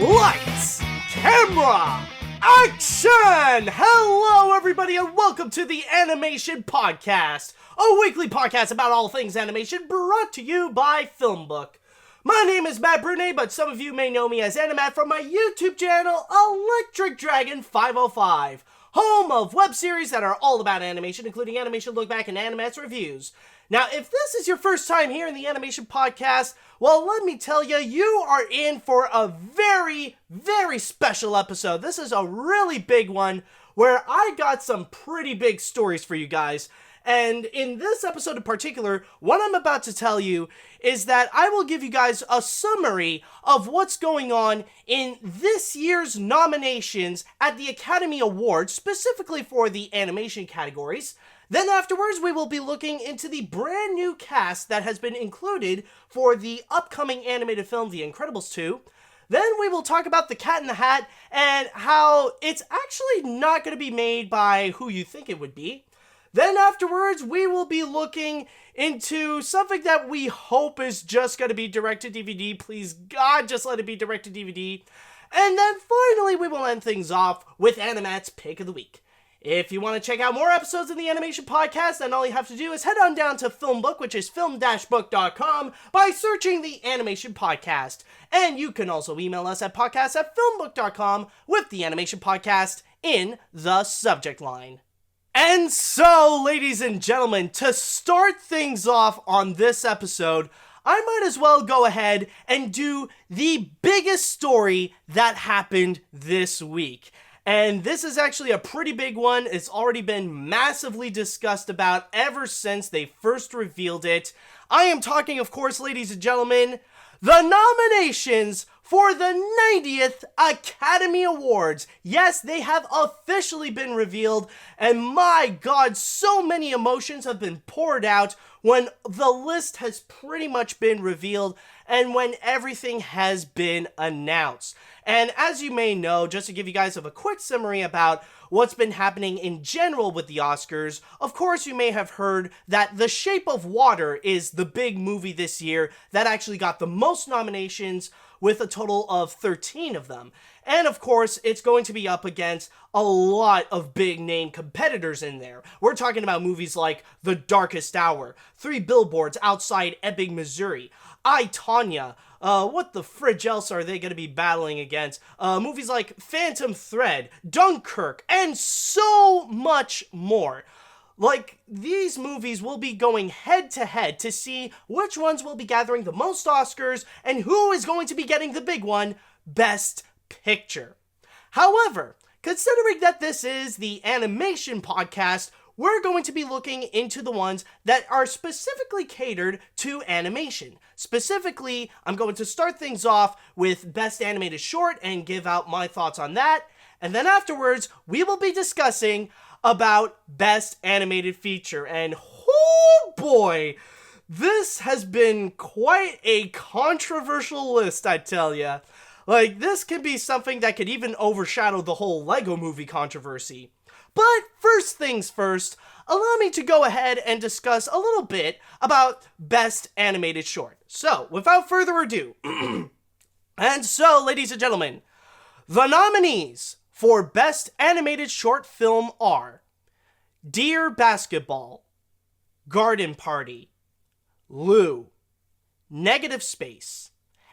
Lights, camera, action! Hello everybody and welcome to the Animation Podcast, a weekly podcast about all things animation brought to you by FilmBook. My name is Matt Brunet, but some of you may know me as AniMat from my YouTube channel, Electric Dragon 505, home of web series that are all about animation, including Animation Look Back and AniMat's reviews. Now, if this is your first time here in the Animation Podcast, well, let me tell you, you are in for a very, very special episode. This is a really big one where I got some pretty big stories for you guys. And in this episode in particular, what I'm about to tell you is that I will give you guys a summary of what's going on in this year's nominations at the Academy Awards, specifically for the animation categories. Then afterwards, we will be looking into the brand new cast that has been included for the upcoming animated film, The Incredibles 2. Then we will talk about The Cat in the Hat and how it's actually not going to be made by who you think it would be. Then afterwards, we will be looking into something that we hope is just going to be direct-to-DVD. Please, God, just let it be direct-to-DVD. And then finally, we will end things off with AniMat's Pick of the Week. If you want to check out more episodes of the Animation Podcast, then all you have to do is head on down to FilmBook, which is film-book.com, by searching the Animation Podcast. And you can also email us at podcast@filmbook.com with the Animation Podcast in the subject line. And so, ladies and gentlemen, to start things off on this episode, I might as well go ahead and do the biggest story that happened this week. And this is actually a pretty big one. It's already been massively discussed about ever since they first revealed it. I am talking, of course, ladies and gentlemen, the nominations for the 90th Academy Awards. Yes, they have officially been revealed, and my God, so many emotions have been poured out when the list has pretty much been revealed and when everything has been announced. And as you may know, just to give you guys a quick summary about what's been happening in general with the Oscars, of course you may have heard that The Shape of Water is the big movie this year that actually got the most nominations, with a total of 13 of them. And of course, it's going to be up against a lot of big name competitors in there. We're talking about movies like The Darkest Hour, 3 Billboards Outside Ebbing, Missouri, I, Tonya, what the fridge else are they going to be battling against? Movies like Phantom Thread, Dunkirk, and so much more. Like, these movies will be going head-to-head to see which ones will be gathering the most Oscars and who is going to be getting the big one, Best Picture. However, considering that this is the Animation Podcast, we're going to be looking into the ones that are specifically catered to animation. Specifically, I'm going to start things off with Best Animated Short and give out my thoughts on that. And then afterwards, we will be discussing about Best Animated Feature. And oh boy, this has been quite a controversial list, I tell ya. Like, this can be something that could even overshadow the whole Lego Movie controversy. But first things first, allow me to go ahead and discuss a little bit about Best Animated Short. So, without further ado, and so, ladies and gentlemen, the nominees for Best Animated Short Film are Dear Basketball, Garden Party, Lou, Negative Space,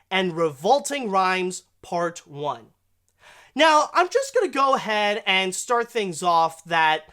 and Revolting Rhymes Part 1. Now, I'm just going to go ahead and start things off that,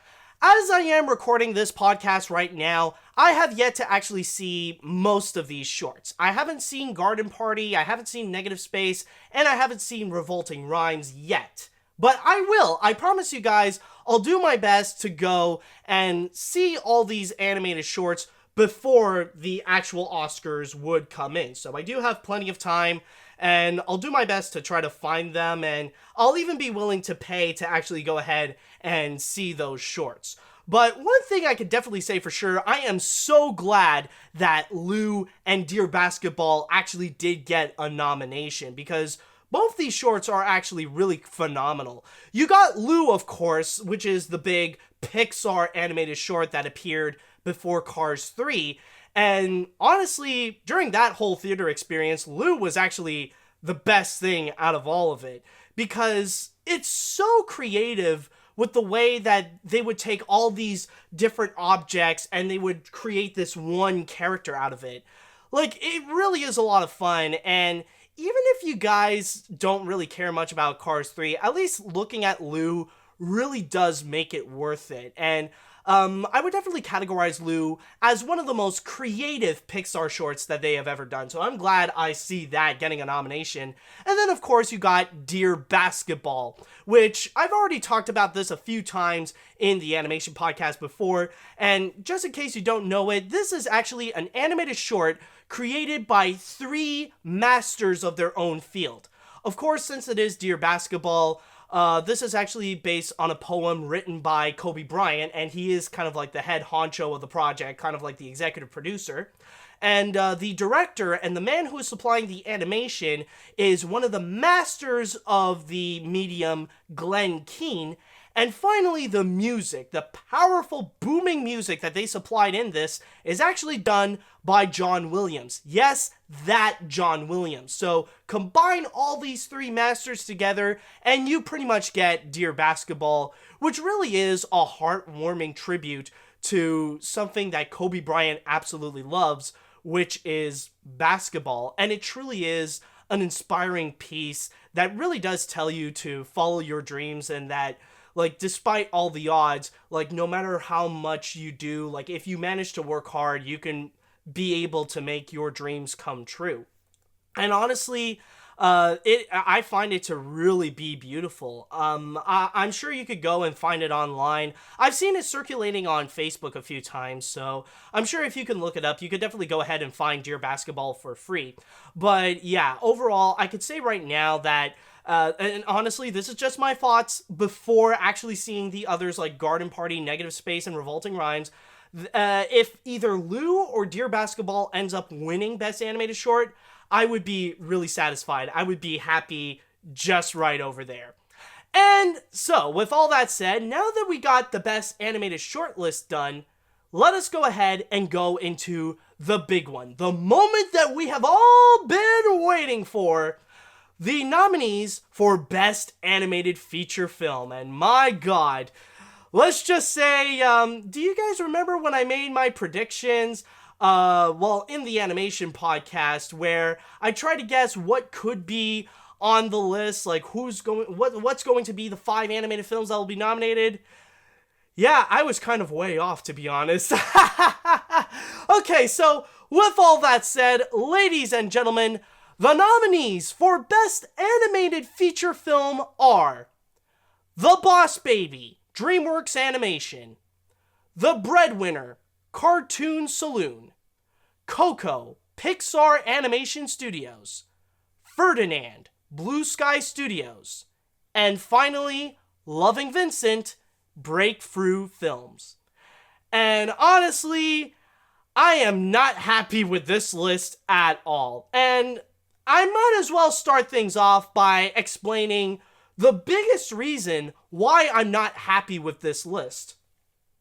as I am recording this podcast right now, I have yet to actually see most of these shorts. I haven't seen Garden Party, I haven't seen Negative Space, and I haven't seen Revolting Rhymes yet. But I will. I promise you guys, I'll do my best to go and see all these animated shorts before the actual Oscars would come in. So I do have plenty of time, and I'll do my best to try to find them, and I'll even be willing to pay to actually go ahead and see those shorts. But one thing I can definitely say for sure, I am so glad that Lou and Dear Basketball actually did get a nomination, because both these shorts are actually really phenomenal. You got Lou, of course, which is the big Pixar animated short that appeared before Cars 3. And honestly, during that whole theater experience, Lou was actually the best thing out of all of it, because it's so creative with the way that they would take all these different objects and they would create this one character out of it. Like, it really is a lot of fun, and even if you guys don't really care much about Cars 3, at least looking at Lou really does make it worth it. And I would definitely categorize Lou as one of the most creative Pixar shorts that they have ever done. So I'm glad I see that getting a nomination. And then, of course, you got Dear Basketball, which I've already talked about this a few times in the animation podcast before. And just in case you don't know it, this is actually an animated short created by 3 masters of their own field. Of course, since it is Dear Basketball, this is actually based on a poem written by Kobe Bryant, and he is kind of like the head honcho of the project, kind of like the executive producer. And the director and the man who is supplying the animation is one of the masters of the medium, Glenn Keane. And finally, the music, the powerful booming music that they supplied in this is actually done by John Williams. Yes, that John Williams. So combine all these 3 masters together and you pretty much get Dear Basketball, which really is a heartwarming tribute to something that Kobe Bryant absolutely loves, which is basketball. And it truly is an inspiring piece that really does tell you to follow your dreams, and that, like, despite all the odds, like, no matter how much you do, like, if you manage to work hard, you can be able to make your dreams come true. And honestly, I find it to really be beautiful. I'm sure you could go and find it online. I've seen it circulating on Facebook a few times, so I'm sure if you can look it up, you could definitely go ahead and find Dear Basketball for free. But yeah, overall, I could say right now that and honestly, this is just my thoughts before actually seeing the others like Garden Party, Negative Space, and Revolting Rhymes. If either Lou or Dear Basketball ends up winning Best Animated Short, I would be really satisfied. I would be happy just right over there. And so, with all that said, now that we got the Best Animated Short list done, let us go ahead and go into the big one. The moment that we have all been waiting for. The nominees for Best Animated Feature Film. And my god, let's just say, do you guys remember when I made my predictions? In the animation podcast, where I tried to guess what could be on the list, like what's going to be the 5 animated films that will be nominated. Yeah, I was kind of way off, to be honest. Okay, so with all that said, ladies and gentlemen, the nominees for Best Animated Feature Film are The Boss Baby, DreamWorks Animation, The Breadwinner, Cartoon Saloon, Coco, Pixar Animation Studios, Ferdinand, Blue Sky Studios, and finally, Loving Vincent, Breakthrough Films. And honestly, I am not happy with this list at all. And I might as well start things off by explaining the biggest reason why I'm not happy with this list.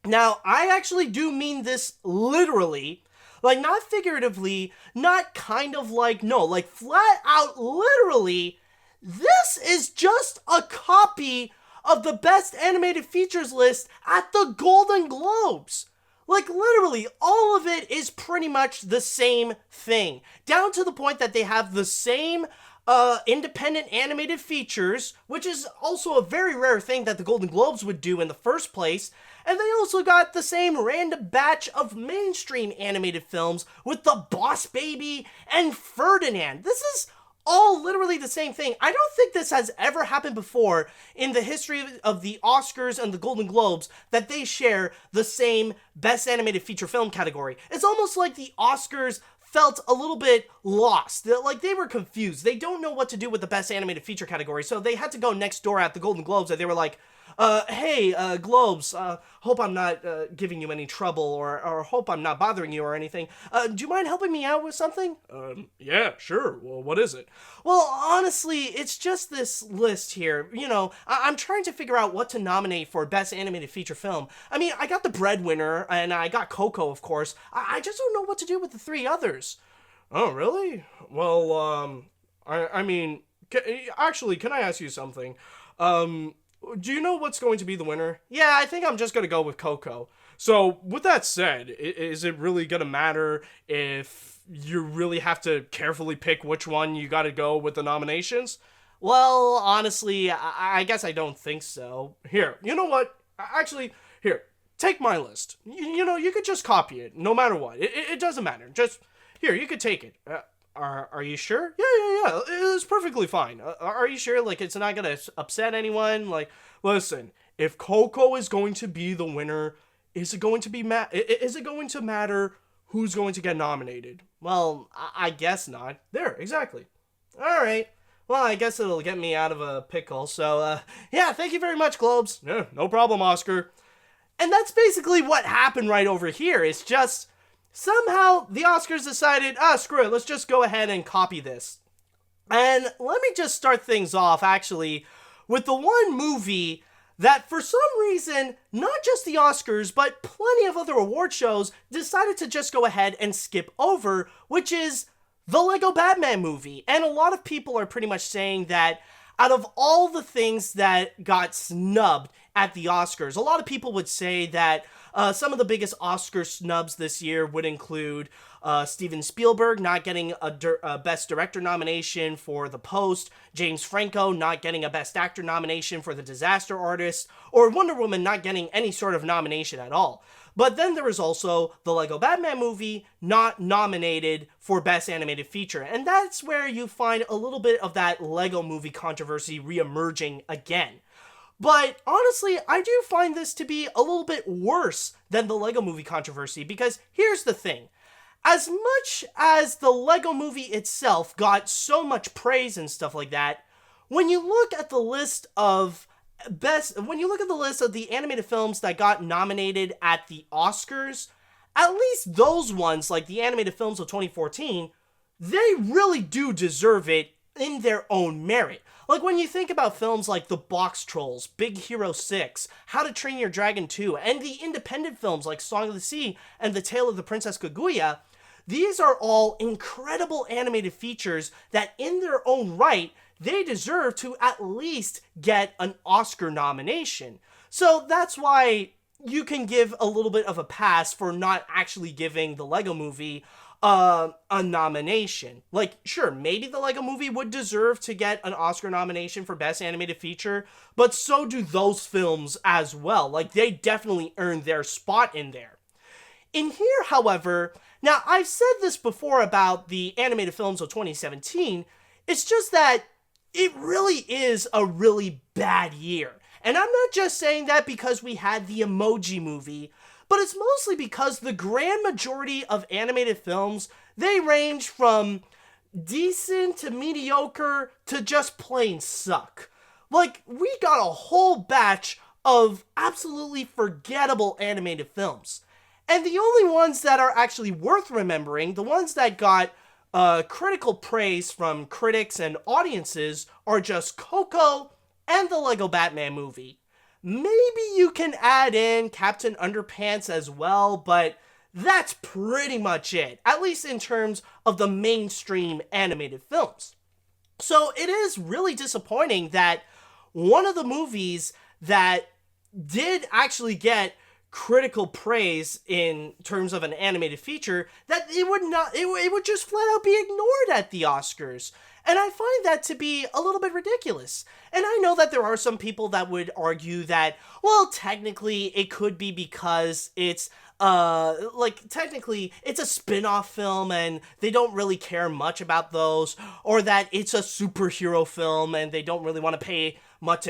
Now, I actually do mean this literally, like not figuratively, not kind of like, no, like flat out literally, this is just a copy of the Best Animated Features list at the Golden Globes. Like, literally, all of it is pretty much the same thing. Down to the point that they have the same independent animated features, which is also a very rare thing that the Golden Globes would do in the first place. And they also got the same random batch of mainstream animated films with The Boss Baby and Ferdinand. This is all literally the same thing. I don't think this has ever happened before in the history of the Oscars and the Golden Globes that they share the same Best Animated Feature Film category. It's almost like the Oscars felt a little bit lost. Like, they were confused. They don't know what to do with the Best Animated Feature category, so they had to go next door at the Golden Globes, and they were like, hey, Globes, hope I'm not giving you any trouble, or hope I'm not bothering you or anything. Do you mind helping me out with something? Yeah, sure. Well, what is it? Well, honestly, it's just this list here. You know, I'm trying to figure out what to nominate for Best Animated Feature Film. I mean, I got The Breadwinner, and I got Coco, of course. I just don't know what to do with the 3 others. Oh, really? Well, I mean, actually, can I ask you something? Do you know what's going to be the winner? Yeah, I think I'm just going to go with Coco. So, with that said, is it really going to matter if you really have to carefully pick which one you got to go with the nominations? Well, honestly, I guess I don't think so. Here, you know what? Actually, here, take my list. You know, you could just copy it, no matter what. It doesn't matter. Just, here, you could take it. Are you sure? Yeah. It's perfectly fine. Are you sure? Like, it's not gonna upset anyone? Like, listen, if Coco is going to be the winner, is it going to be is it going to matter who's going to get nominated? Well, I guess not. There, exactly. All right. Well, I guess it'll get me out of a pickle. So, yeah, thank you very much, Globes. Yeah, no problem, Oscar. And that's basically what happened right over here. It's just, somehow the Oscars decided, screw it, let's just go ahead and copy this. And let me just start things off, actually, with the one movie that for some reason, not just the Oscars, but plenty of other award shows decided to just go ahead and skip over, which is the Lego Batman movie. And a lot of people are pretty much saying that out of all the things that got snubbed at the Oscars, a lot of people would say that some of the biggest Oscar snubs this year would include Steven Spielberg not getting a Best Director nomination for The Post, James Franco not getting a Best Actor nomination for The Disaster Artist, or Wonder Woman not getting any sort of nomination at all. But then there was also the Lego Batman movie not nominated for Best Animated Feature, and that's where you find a little bit of that Lego movie controversy re-emerging again. But honestly, I do find this to be a little bit worse than the Lego movie controversy, because here's the thing. As much as the Lego movie itself got so much praise and stuff like that, when you look at the list of the animated films that got nominated at the Oscars, at least those ones, like the animated films of 2014, they really do deserve it in their own merit. Like, when you think about films like The Box Trolls, Big Hero 6, How to Train Your Dragon 2, and the independent films like Song of the Sea and The Tale of the Princess Kaguya, these are all incredible animated features that in their own right, they deserve to at least get an Oscar nomination. So that's why you can give a little bit of a pass for not actually giving the Lego movie a nomination. Like, sure, maybe the Lego movie would deserve to get an Oscar nomination for Best Animated Feature, but so do those films as well. Like, they definitely earned their spot in there. In here, however, now I've said this before about the animated films of 2017, it's just that it really is a really bad year. And I'm not just saying that because we had the Emoji movie, but it's mostly because the grand majority of animated films, they range from decent to mediocre to just plain suck. Like, we got a whole batch of absolutely forgettable animated films. And the only ones that are actually worth remembering, the ones that got critical praise from critics and audiences, are just Coco and the Lego Batman movie. Maybe you can add in Captain Underpants as well, but that's pretty much it, at least in terms of the mainstream animated films. So it is really disappointing that one of the movies that did actually get critical praise in terms of an animated feature, that it would just flat out be ignored at the Oscars. And I find that to be a little bit ridiculous. And I know that there are some people that would argue that, well, technically it could be because it's technically it's a spin-off film and they don't really care much about those, or that it's a superhero film and they don't really want to pay much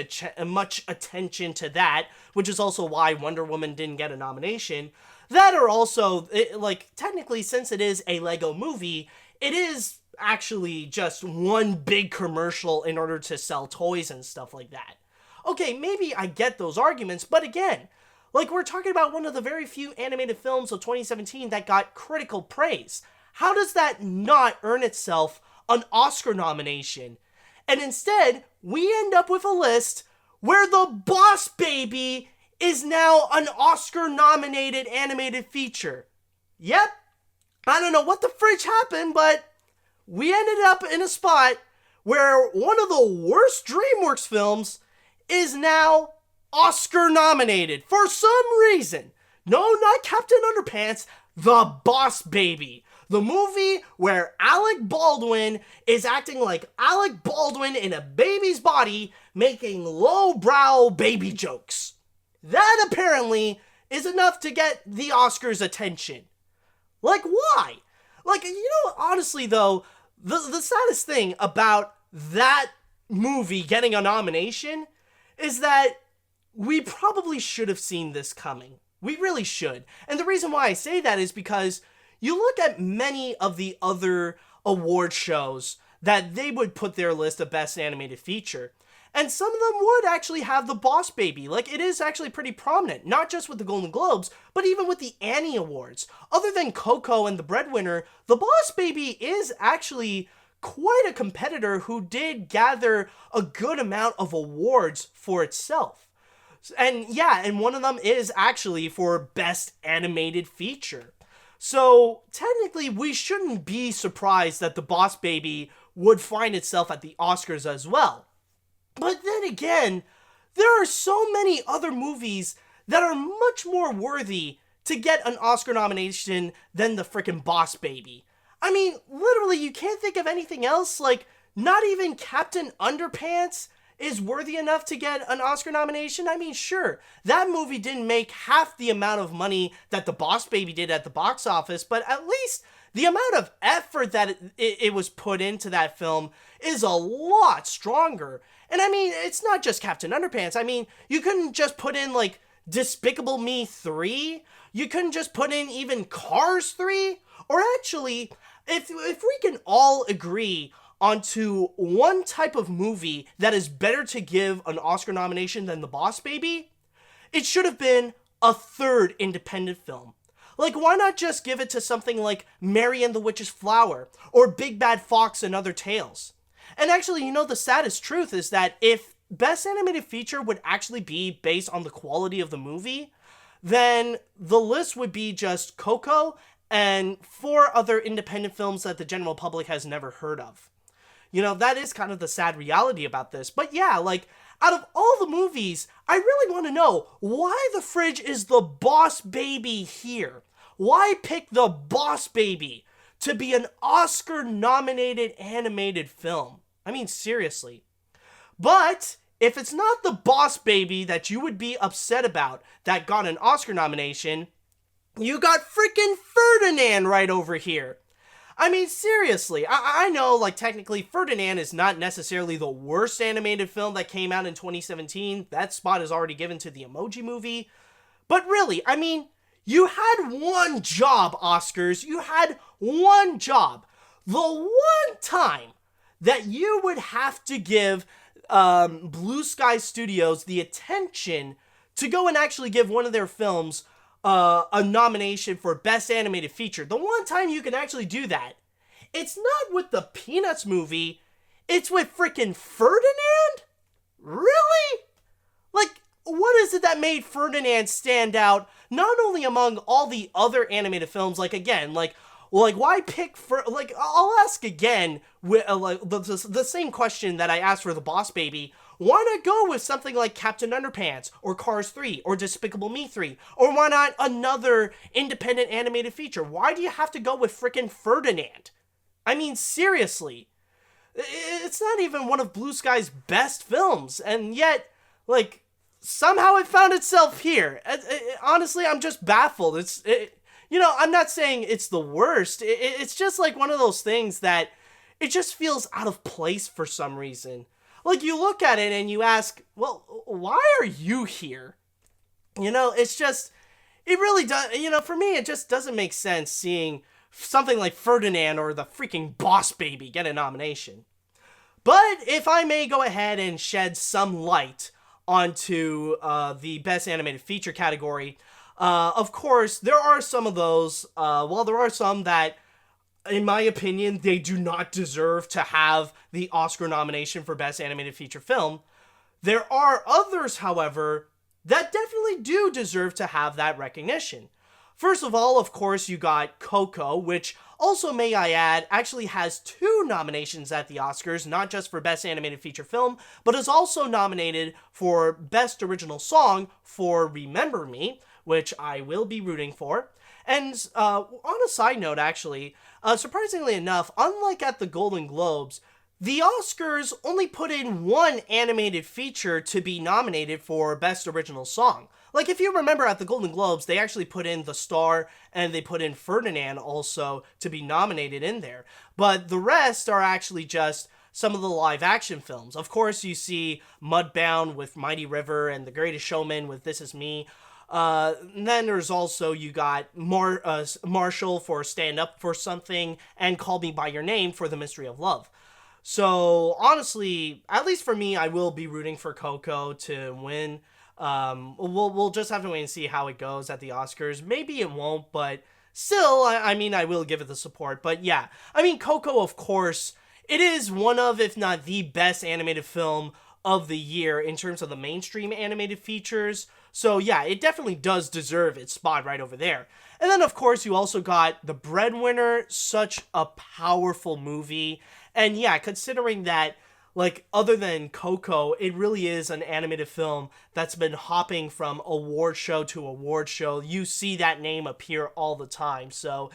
attention to that, which is also why Wonder Woman didn't get a nomination. That are also, technically, since it is a Lego movie, it is actually just one big commercial in order to sell toys and stuff like that. Okay, maybe I get those arguments, but again, like, we're talking about one of the very few animated films of 2017 that got critical praise. How does that not earn itself an Oscar nomination? And instead, we end up with a list where The Boss Baby is now an Oscar-nominated animated feature. Yep, I don't know what the fridge happened, but we ended up in a spot where one of the worst DreamWorks films is now Oscar nominated for some reason. No, not Captain Underpants, The Boss Baby. The movie where Alec Baldwin is acting like Alec Baldwin in a baby's body, making lowbrow baby jokes. That apparently is enough to get the Oscars' attention. Like, why? Like, honestly though, the saddest thing about that movie getting a nomination is that we probably should have seen this coming. We really should. And the reason why I say that is because you look at many of the other award shows that they would put their list of Best Animated Feature, and some of them would actually have The Boss Baby. Like, it is actually pretty prominent, not just with the Golden Globes, but even with the Annie Awards. Other than Coco and The Breadwinner, The Boss Baby is actually quite a competitor who did gather a good amount of awards for itself. And yeah, and one of them is actually for Best Animated Feature. So technically, we shouldn't be surprised that The Boss Baby would find itself at the Oscars as well. But then again, there are so many other movies that are much more worthy to get an Oscar nomination than the frickin' Boss Baby. I mean, literally, you can't think of anything else. Like, not even Captain Underpants is worthy enough to get an Oscar nomination. I mean, sure, that movie didn't make half the amount of money that The Boss Baby did at the box office, but at least the amount of effort that it was put into that film is a lot stronger. And I mean, it's not just Captain Underpants. I mean, you couldn't just put in, like, Despicable Me 3? You couldn't just put in even Cars 3? Or actually, if we can all agree onto one type of movie that is better to give an Oscar nomination than The Boss Baby, it should have been a third independent film. Like, why not just give it to something like Mary and the Witch's Flower, or Big Bad Fox and Other Tales? And actually, the saddest truth is that if Best Animated Feature would actually be based on the quality of the movie, then the list would be just Coco and 4 other independent films that the general public has never heard of. That is kind of the sad reality about this. But yeah, like, out of all the movies, I really want to know, why the fridge is The Boss Baby here? Why pick The Boss Baby to be an Oscar-nominated animated film? I mean, seriously. But if it's not The Boss Baby that you would be upset about that got an Oscar nomination, you got freaking Ferdinand right over here. I mean, seriously, I know, like, technically Ferdinand is not necessarily the worst animated film that came out in 2017. That spot is already given to the Emoji Movie. But really, I mean, you had one job, Oscars. You had one job. The one time that you would have to give Blue Sky Studios the attention to go and actually give one of their films a nomination for Best Animated Feature. The one time you can actually do that, it's not with the Peanuts movie, it's with freaking Ferdinand? Really? Like, what is it that made Ferdinand stand out, not only among all the other animated films, like, again, like, why pick I'll ask again, like, the same question that I asked for The Boss Baby. Why not go with something like Captain Underpants, or Cars 3, or Despicable Me 3? Or why not another independent animated feature? Why do you have to go with frickin' Ferdinand? I mean, seriously. It's not even one of Blue Sky's best films, and yet, like, somehow it found itself here. Honestly, I'm just baffled. I'm not saying it's the worst. It's just like one of those things that it just feels out of place for some reason. Like, you look at it and you ask, well, why are you here? It's just, it really does, for me, it just doesn't make sense seeing something like Ferdinand or the freaking Boss Baby get a nomination. But if I may go ahead and shed some light onto the Best Animated Feature category, of course, there are some of those, while there are some that, in my opinion, they do not deserve to have the Oscar nomination for Best Animated Feature Film. There are others, however, that definitely do deserve to have that recognition. First of all, of course, you got Coco, which also, may I add, actually has 2 nominations at the Oscars, not just for Best Animated Feature Film, but is also nominated for Best Original Song for Remember Me, which I will be rooting for. And on a side note, actually, surprisingly enough, unlike at the Golden Globes, the Oscars only put in 1 animated feature to be nominated for Best Original Song. Like, if you remember at the Golden Globes, they actually put in The Star and they put in Ferdinand also to be nominated in there. But the rest are actually just some of the live action films. Of course, you see Mudbound with Mighty River and The Greatest Showman with This Is Me. Then there's also, you got Marshall for Stand Up for Something and Call Me By Your Name for The Mystery of Love. So, honestly, at least for me, I will be rooting for Coco to win. We'll just have to wait and see how it goes at the Oscars. Maybe it won't, but still, I mean, I will give it the support. But yeah, I mean, Coco, of course, it is one of, if not the best animated film of the year in terms of the mainstream animated features. So yeah, it definitely does deserve its spot right over there. And then, of course, you also got The Breadwinner, such a powerful movie. And yeah, considering that, like, other than Coco, it really is an animated film that's been hopping from award show to award show. You see that name appear all the time, so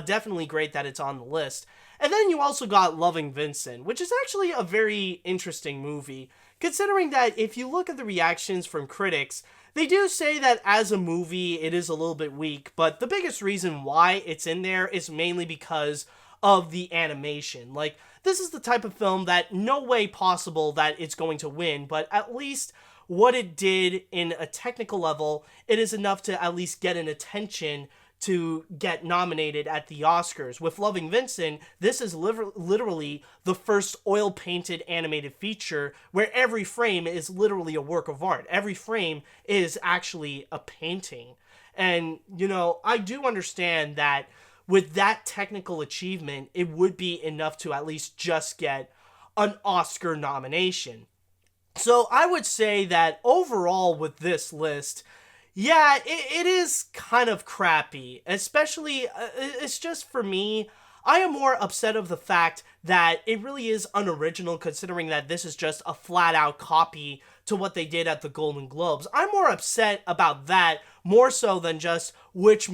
definitely great that it's on the list. And then you also got Loving Vincent, which is actually a very interesting movie, considering that if you look at the reactions from critics, they do say that as a movie, it is a little bit weak, but the biggest reason why it's in there is mainly because of the animation. Like, this is the type of film that no way possible that it's going to win, but at least what it did in a technical level, it is enough to at least get an attention to get nominated at the Oscars. With Loving Vincent, this is literally the first oil-painted animated feature where every frame is literally a work of art. Every frame is actually a painting. And, you know, I do understand that with that technical achievement, it would be enough to at least just get an Oscar nomination. So I would say that overall with this list, yeah, it is kind of crappy. Especially, it's just for me, I am more upset of the fact that it really is unoriginal, considering that this is just a flat-out copy to what they did at the Golden Globes. I'm more upset about that, more so than just which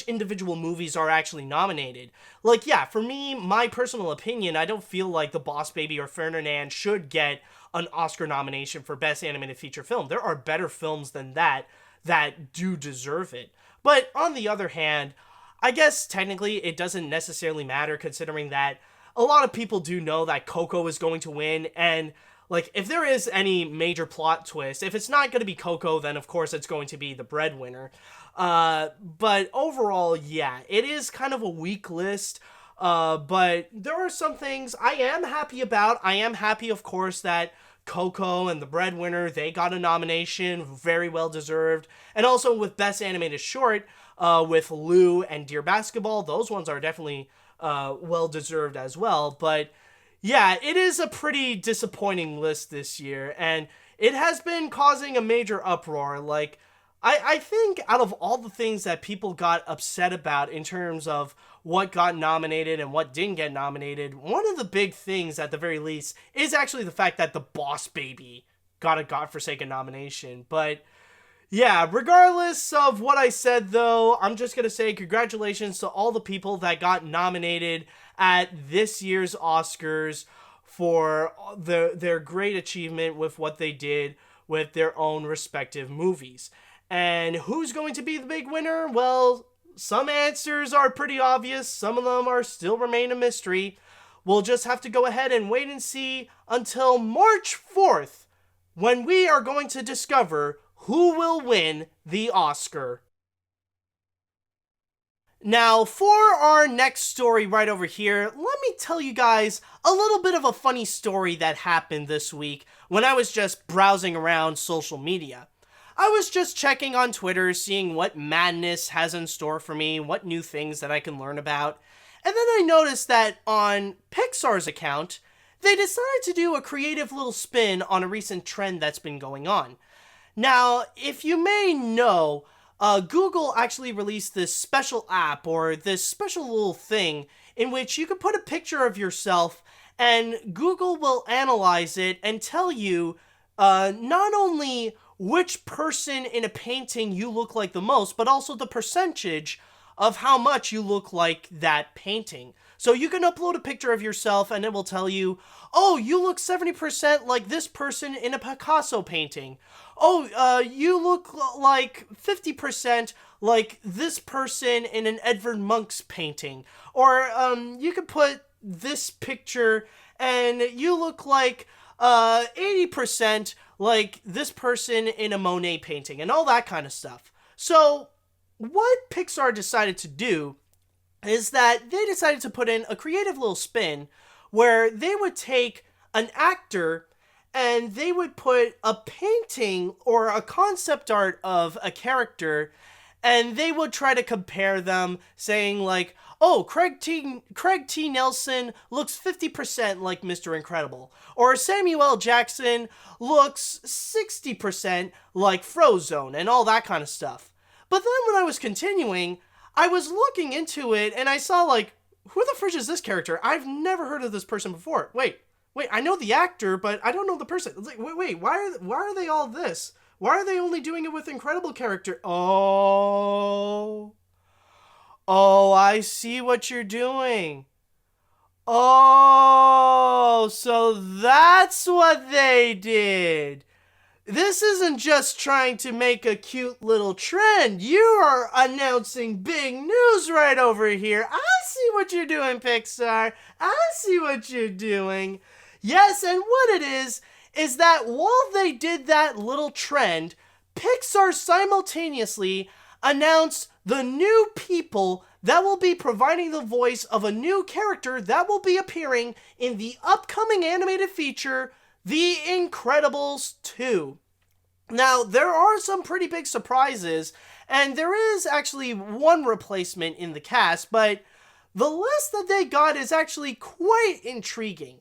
individual movies are actually nominated. Like, yeah, for me, my personal opinion, I don't feel like The Boss Baby or Ferdinand should get an Oscar nomination for Best Animated Feature Film. There are better films than that do deserve it. But on the other hand, I guess technically it doesn't necessarily matter, considering that a lot of people do know that Coco is going to win, and like, if there is any major plot twist, if it's not going to be Coco, then of course it's going to be The Breadwinner. But overall, yeah, it is kind of a weak list. But there are some things I am happy about. I am happy, of course, that Coco and The Breadwinner, they got a nomination, very well deserved. And also with Best Animated Short, with Lou and Dear Basketball, those ones are definitely well deserved as well. But yeah, it is a pretty disappointing list this year, and it has been causing a major uproar. Like, I think out of all the things that people got upset about in terms of what got nominated and what didn't get nominated, one of the big things, at the very least, is actually the fact that The Boss Baby got a godforsaken nomination. But yeah, regardless of what I said, though, I'm just going to say congratulations to all the people that got nominated at this year's Oscars for their great achievement with what they did with their own respective movies. And who's going to be the big winner? Well, some answers are pretty obvious. Some of them are still remain a mystery. We'll just have to go ahead and wait and see until March 4th, when we are going to discover who will win the Oscar. Now, for our next story right over here, let me tell you guys a little bit of a funny story that happened this week when I was just browsing around social media. I was just checking on Twitter, seeing what madness has in store for me, what new things that I can learn about, and then I noticed that on Pixar's account, they decided to do a creative little spin on a recent trend that's been going on. Now, if you may know, Google actually released this special app or this special little thing in which you can put a picture of yourself and Google will analyze it and tell you not only which person in a painting you look like the most, but also the percentage of how much you look like that painting. So you can upload a picture of yourself and it will tell you, oh, you look 70% like this person in a Picasso painting. Oh, you look like 50% like this person in an Edvard Munch's painting. Or you could put this picture and you look like 80% like this person in a Monet painting and all that kind of stuff. So what Pixar decided to do is that they decided to put in a creative little spin where they would take an actor and they would put a painting or a concept art of a character and they would try to compare them, saying like, oh, Craig T. Nelson looks 50% like Mr. Incredible, or Samuel L. Jackson looks 60% like Frozone, and all that kind of stuff. But then when I was continuing, I was looking into it and I saw like, who the fridge is this character? I've never heard of this person before. Wait, I know the actor, but I don't know the person. It's like, wait, why are they all this? Why are they only doing it with Incredible character? Oh, I see what you're doing. Oh, so that's what they did. This isn't just trying to make a cute little trend. You are announcing big news right over here. I see what you're doing, Pixar. I see what you're doing. Yes, and what it is that while they did that little trend, Pixar simultaneously announced the new people that will be providing the voice of a new character that will be appearing in the upcoming animated feature, The Incredibles 2. Now, there are some pretty big surprises, and there is actually one replacement in the cast, but the list that they got is actually quite intriguing.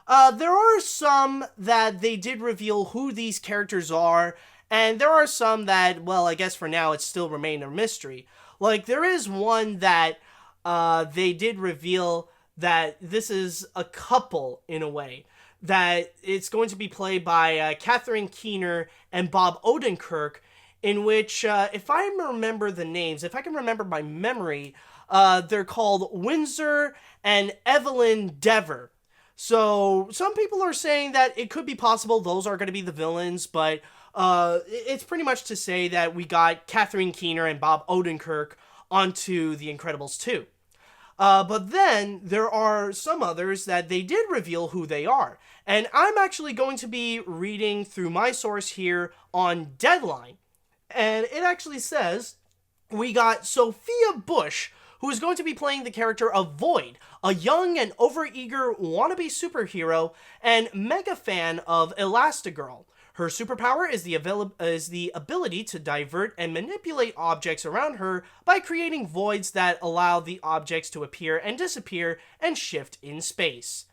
There are some that they did reveal who these characters are, and there are some that, well, I guess for now it's still remained a mystery. Like, there is one that they did reveal that this is a couple, in a way. That it's going to be played by Catherine Keener and Bob Odenkirk, in which, if I remember the names, if I can remember by memory, they're called Windsor and Evelyn Dever. So some people are saying that it could be possible those are going to be the villains, but it's pretty much to say that we got Catherine Keener and Bob Odenkirk onto The Incredibles 2. But then there are some others that they did reveal who they are. And I'm actually going to be reading through my source here on Deadline. And it actually says we got Sophia Bush, who is going to be playing the character of Void, a young and overeager wannabe superhero and mega fan of Elastigirl. Her superpower is the ability to divert and manipulate objects around her by creating voids that allow the objects to appear and disappear and shift in space.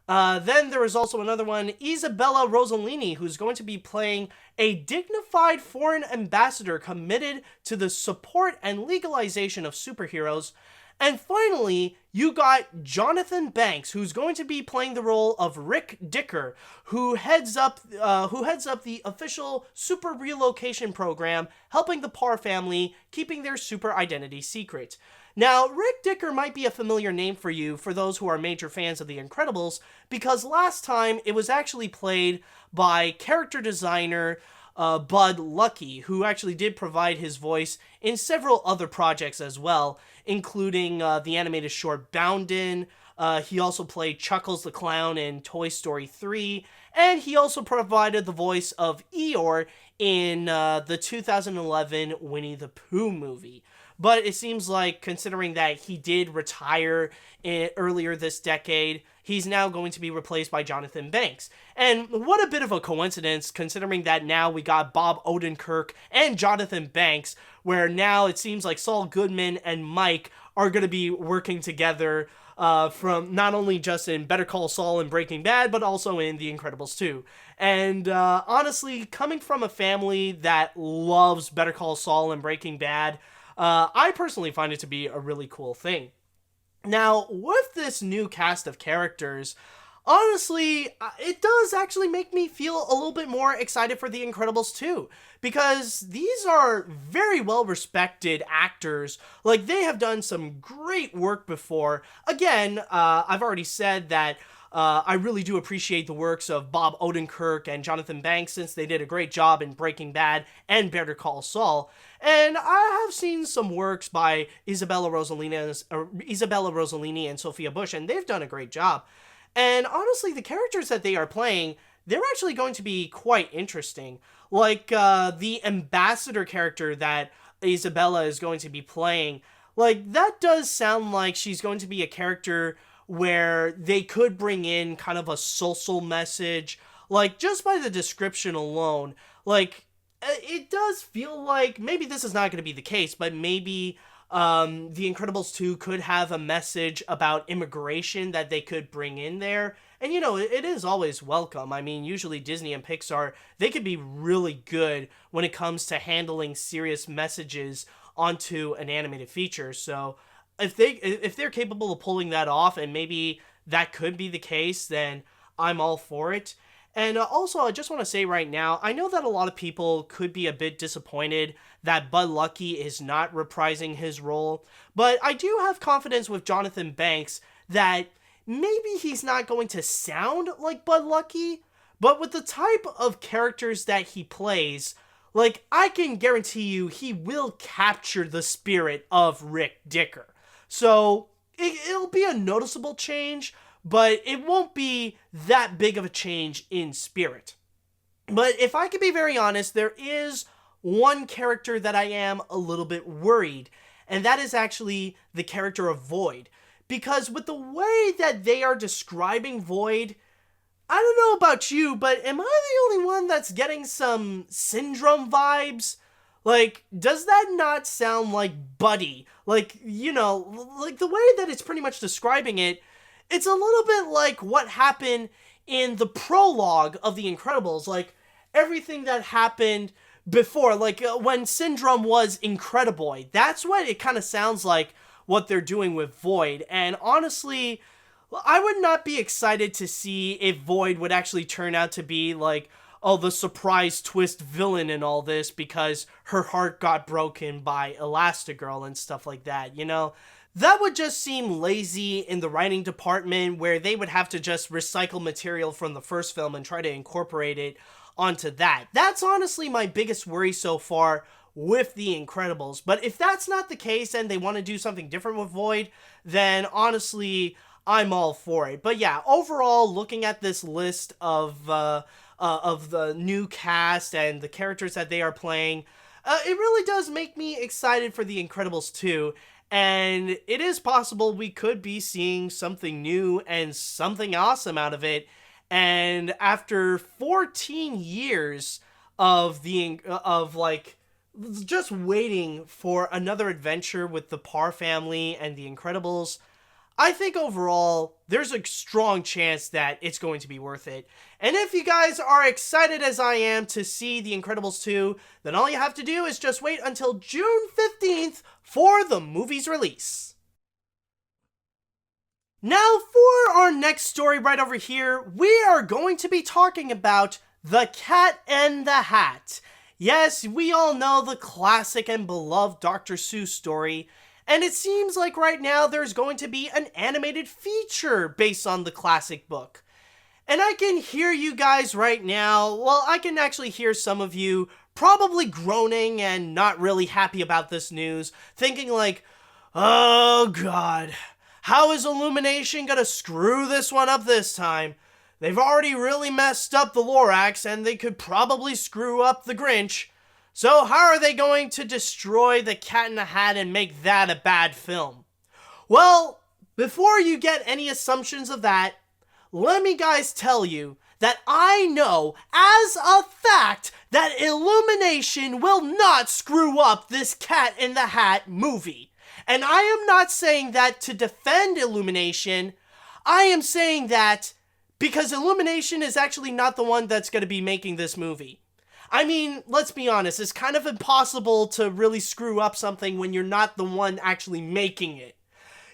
Then there is also another one, Isabella Rossellini, who's going to be playing a dignified foreign ambassador committed to the support and legalization of superheroes. And finally, you got Jonathan Banks, who's going to be playing the role of Rick Dicker, who heads up the official super relocation program, helping the Parr family, keeping their super identity secret. Now, Rick Dicker might be a familiar name for you, for those who are major fans of The Incredibles, because last time it was actually played by character designer Bud Luckey, who actually did provide his voice in several other projects as well, including the animated short Bounden. He also played Chuckles the Clown in Toy Story 3, and he also provided the voice of Eeyore in the 2011 Winnie the Pooh movie. But it seems like, considering that he did retire earlier this decade, he's now going to be replaced by Jonathan Banks. And what a bit of a coincidence, considering that now we got Bob Odenkirk and Jonathan Banks, where now it seems like Saul Goodman and Mike are going to be working together from not only just in Better Call Saul and Breaking Bad, but also in The Incredibles 2. And honestly, coming from a family that loves Better Call Saul and Breaking Bad, I personally find it to be a really cool thing. Now, with this new cast of characters, honestly, it does actually make me feel a little bit more excited for The Incredibles 2, because these are very well respected actors. Like, they have done some great work before. Again, I've already said that I really do appreciate the works of Bob Odenkirk and Jonathan Banks, since they did a great job in Breaking Bad and Better Call Saul. And I have seen some works by Isabella Rossellini and Sophia Bush, and they've done a great job. And honestly, the characters that they are playing, they're actually going to be quite interesting. Like, the ambassador character that Isabella is going to be playing, like, that does sound like she's going to be a character where they could bring in kind of a social message. Like, just by the description alone, like, it does feel like, maybe this is not going to be the case, but maybe The Incredibles 2 could have a message about immigration that they could bring in there. And, you know, it is always welcome. I mean, usually Disney and Pixar, they could be really good when it comes to handling serious messages onto an animated feature. So if they're capable of pulling that off, and maybe that could be the case, then I'm all for it. And also, I just want to say right now, I know that a lot of people could be a bit disappointed that Bud Lucky is not reprising his role, but I do have confidence with Jonathan Banks that maybe he's not going to sound like Bud Lucky, but with the type of characters that he plays, like, I can guarantee you he will capture the spirit of Rick Dicker. So, it'll be a noticeable change, but it won't be that big of a change in spirit. But if I can be very honest, there is one character that I am a little bit worried, and that is actually the character of Void. Because with the way that they are describing Void, I don't know about you, but am I the only one that's getting some Syndrome vibes? Like, does that not sound like Buddy? Like, you know, like the way that it's pretty much describing it, it's a little bit like what happened in the prologue of The Incredibles. Like, everything that happened before, like when Syndrome was Incrediboy. That's what it kind of sounds like what they're doing with Void. And honestly, I would not be excited to see if Void would actually turn out to be like, oh, the surprise twist villain in all this because her heart got broken by Elastigirl and stuff like that, you know? That would just seem lazy in the writing department, where they would have to just recycle material from the first film and try to incorporate it onto that. That's honestly my biggest worry so far with The Incredibles. But if that's not the case and they want to do something different with Void, then honestly, I'm all for it. But yeah, overall, looking at this list of the new cast and the characters that they are playing, it really does make me excited for The Incredibles 2. And it is possible we could be seeing something new and something awesome out of it. And after 14 years of just waiting for another adventure with the Parr family and The Incredibles, I think overall, there's a strong chance that it's going to be worth it. And if you guys are excited as I am to see The Incredibles 2, then all you have to do is just wait until June 15th for the movie's release. Now for our next story right over here, we are going to be talking about The Cat and the Hat. Yes, we all know the classic and beloved Dr. Seuss story, and it seems like right now there's going to be an animated feature based on the classic book. And I can hear you guys right now, well, I can actually hear some of you probably groaning and not really happy about this news, thinking like, oh god, how is Illumination gonna screw this one up this time? They've already really messed up the Lorax, and they could probably screw up the Grinch. So how are they going to destroy The Cat in the Hat and make that a bad film? Well, before you get any assumptions of that, let me guys tell you that I know as a fact that Illumination will not screw up this Cat in the Hat movie. And I am not saying that to defend Illumination. I am saying that Because Illumination is actually not the one that's going to be making this movie. I mean, let's be honest, it's kind of impossible to really screw up something when you're not the one actually making it.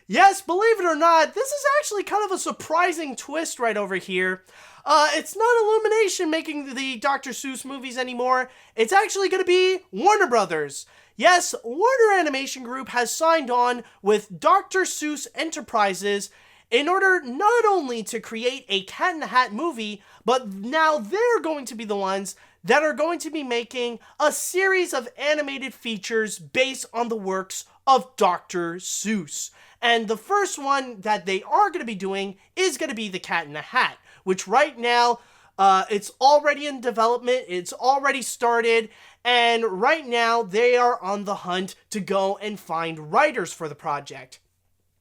Yes, believe it or not, this is actually kind of a surprising twist right over here. It's not Illumination making the Dr. Seuss movies anymore. It's actually going to be Warner Brothers. Yes, Wanrer Animation Group has signed on with Dr. Seuss Enterprises in order not only to create a Cat in the Hat movie, but now they're going to be the ones that are going to be making a series of animated features based on the works of Dr. Seuss. And the first one that they are going to be doing is going to be the Cat in the Hat, which right now, it's already in development, it's already started, and right now they are on the hunt to go and find writers for the project.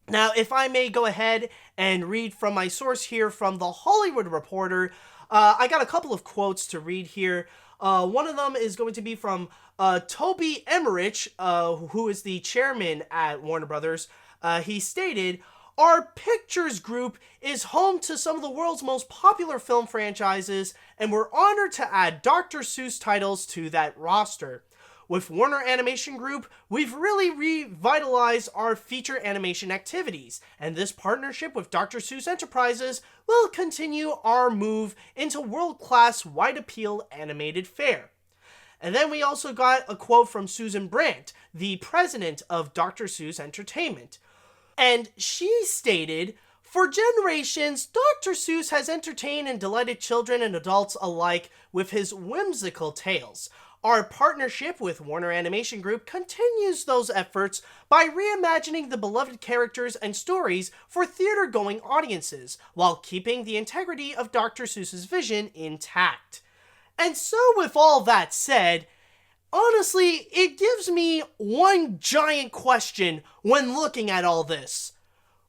Now, if I may go ahead and read from my source here from The Hollywood Reporter, I got a couple of quotes to read here. One of them is going to be from Toby Emmerich, who is the chairman at Warner Brothers. He stated, "Our Pictures Group is home to some of the world's most popular film franchises, and we're honored to add Dr. Seuss titles to that roster. With Wanrer Animation Group, we've really revitalized our feature animation activities, and this partnership with Dr. Seuss Enterprises will continue our move into world-class wide-appeal animated fare." And then we also got a quote from Susan Brandt, the president of Dr. Seuss Entertainment. And she stated, "For generations, Dr. Seuss has entertained and delighted children and adults alike with his whimsical tales. Our partnership with Wanrer Animation Group continues those efforts by reimagining the beloved characters and stories for theater-going audiences, while keeping the integrity of Dr. Seuss's vision intact." And so with all that said, honestly, it gives me one giant question when looking at all this.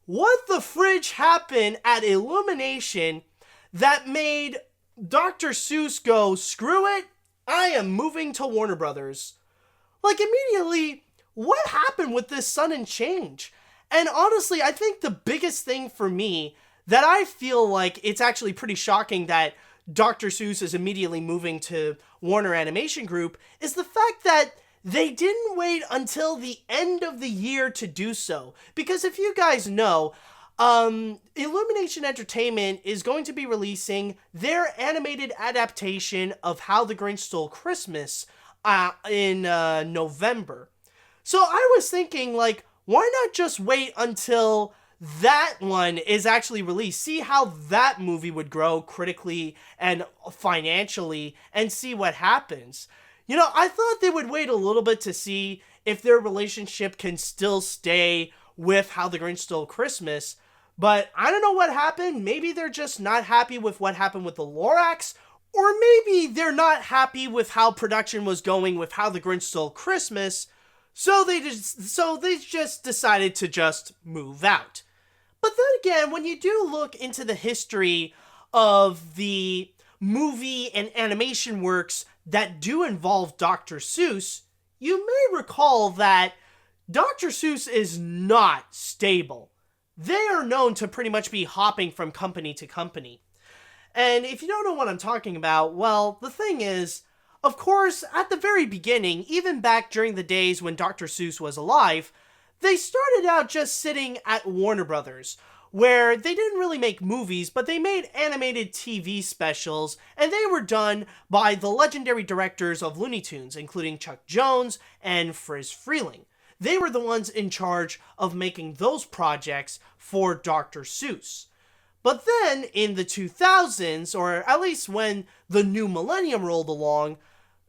What the fridge happened at Illumination that made Dr. Seuss go, screw it, I am moving to Warner Brothers? Like, immediately, what happened with this sudden change? And honestly, I think the biggest thing for me that I feel like it's actually pretty shocking that Dr. Seuss is immediately moving to Wanrer Animation Group is the fact that they didn't wait until the end of the year to do so. Because if you guys know, Illumination Entertainment is going to be releasing their animated adaptation of How the Grinch Stole Christmas in November. So I was thinking, like, why not just wait until that one is actually released? See how that movie would grow critically and financially and see what happens. You know, I thought they would wait a little bit to see if their relationship can still stay with How the Grinch Stole Christmas. But I don't know what happened. Maybe they're just not happy with what happened with the Lorax. Or maybe they're not happy with how production was going with How the Grinch Stole Christmas. So they just decided to just move out. But then again, when you do look into the history of the movie and animation works that do involve Dr. Seuss, you may recall that Dr. Seuss is not stable. They are known to pretty much be hopping from company to company. And if you don't know what I'm talking about, well, the thing is, of course, at the very beginning, even back during the days when Dr. Seuss was alive, they started out just sitting at Warner Brothers, where they didn't really make movies, but they made animated TV specials, and they were done by the legendary directors of Looney Tunes, including Chuck Jones and Friz Freleng. They were the ones in charge of making those projects for Dr. Seuss. But then, in the 2000s, or at least when the new millennium rolled along,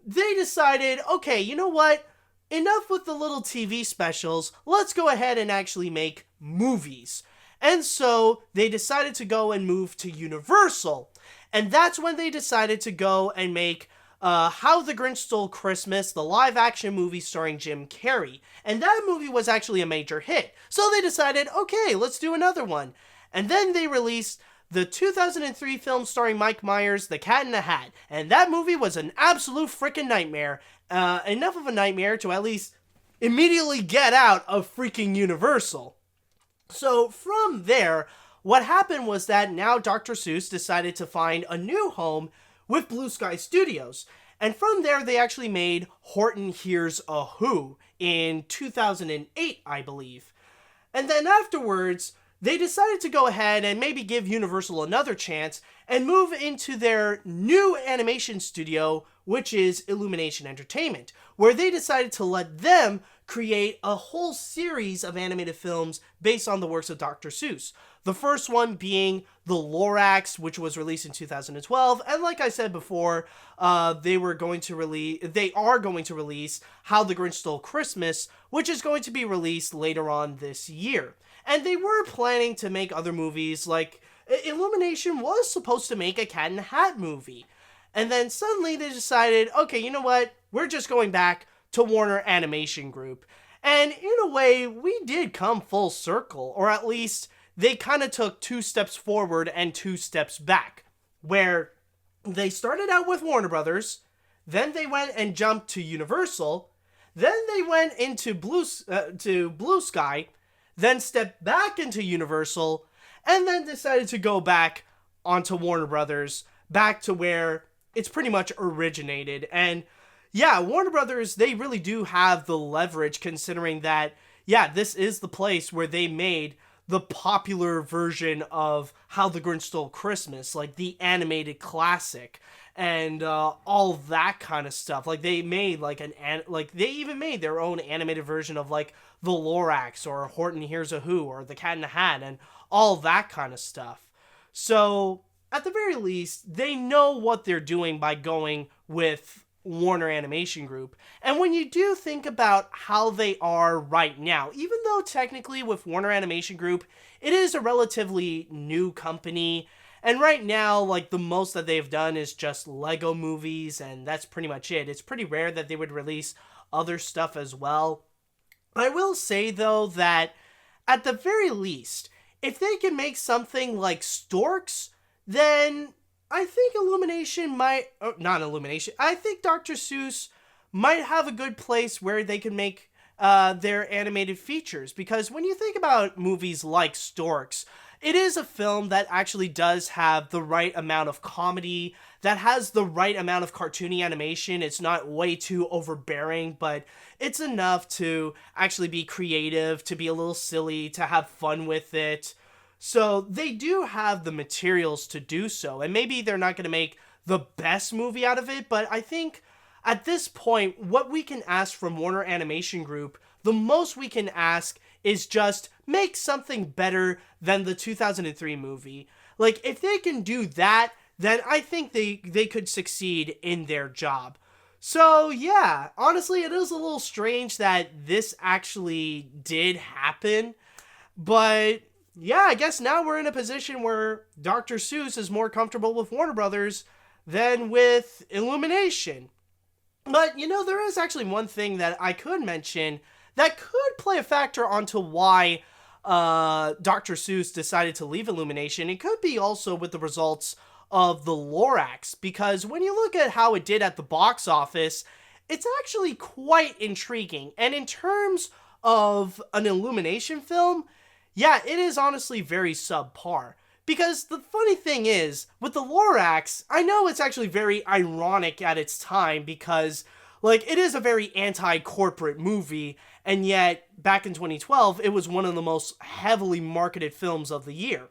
they decided, okay, you know what? Enough with the little TV specials, let's go ahead and actually make movies. And so they decided to go and move to Universal. And that's when they decided to go and make How the Grinch Stole Christmas, the live-action movie starring Jim Carrey. And that movie was actually a major hit. So they decided, okay, let's do another one. And then they released the 2003 film starring Mike Myers, The Cat in the Hat. And that movie was an absolute freaking nightmare. Enough of a nightmare to at least immediately get out of freaking Universal. So from there, what happened was that now Dr. Seuss decided to find a new home with Blue Sky Studios. And from there, they actually made Horton Hears a Who in 2008, I believe. And then afterwards, they decided to go ahead and maybe give Universal another chance and move into their new animation studio, which is Illumination Entertainment, where they decided to let them create a whole series of animated films based on the works of Dr. Seuss. The first one being The Lorax, which was released in 2012, and like I said before, they are going to release How the Grinch Stole Christmas, which is going to be released later on this year. And they were planning to make other movies, like Illumination was supposed to make a Cat in the Hat movie. And then suddenly they decided, okay, you know what? We're just going back to Wanrer Animation Group. And in a way, we did come full circle, or at least they kind of took 2 steps forward and 2 steps back, where they started out with Warner Brothers, then they went and jumped to Universal, then they went into Blue Sky, then stepped back into Universal, and then decided to go back onto Warner Brothers, back to where it's pretty much originated. And yeah, Warner Brothers, they really do have the leverage, considering that, yeah, this is the place where they made the popular version of How the Grinch Stole Christmas, like the animated classic, and all that kind of stuff. Like they made they even made their own animated version of like The Lorax or Horton Hears a Who or The Cat in the Hat and all that kind of stuff. So at the very least, they know what they're doing by going with Wanrer Animation Group. And when you do think about how they are right now, even though technically with Wanrer Animation Group, it is a relatively new company, and right now, like, the most that they've done is just Lego movies, and that's pretty much it. It's pretty rare that they would release other stuff as well. I will say, though, that at the very least, if they can make something like Storks, then I think I think Dr. Seuss might have a good place where they can make their animated features. Because when you think about movies like Storks, it is a film that actually does have the right amount of comedy, that has the right amount of cartoony animation. It's not way too overbearing, but it's enough to actually be creative, to be a little silly, to have fun with it. So they do have the materials to do so, and maybe they're not going to make the best movie out of it, but I think at this point, what we can ask from Wanrer Animation Group, the most we can ask is just make something better than the 2003 movie. Like, if they can do that, then I think they could succeed in their job. So, yeah, honestly, it is a little strange that this actually did happen, but yeah, I guess now we're in a position where Dr. Seuss is more comfortable with Warner Brothers than with Illumination. But, you know, there is actually one thing that I could mention that could play a factor onto why Dr. Seuss decided to leave Illumination. It could be also with the results of The Lorax, because when you look at how it did at the box office, it's actually quite intriguing. And in terms of an Illumination film, yeah, it is honestly very subpar. Because the funny thing is, with The Lorax, I know it's actually very ironic at its time because, like, it is a very anti-corporate movie, and yet, back in 2012, it was one of the most heavily marketed films of the year.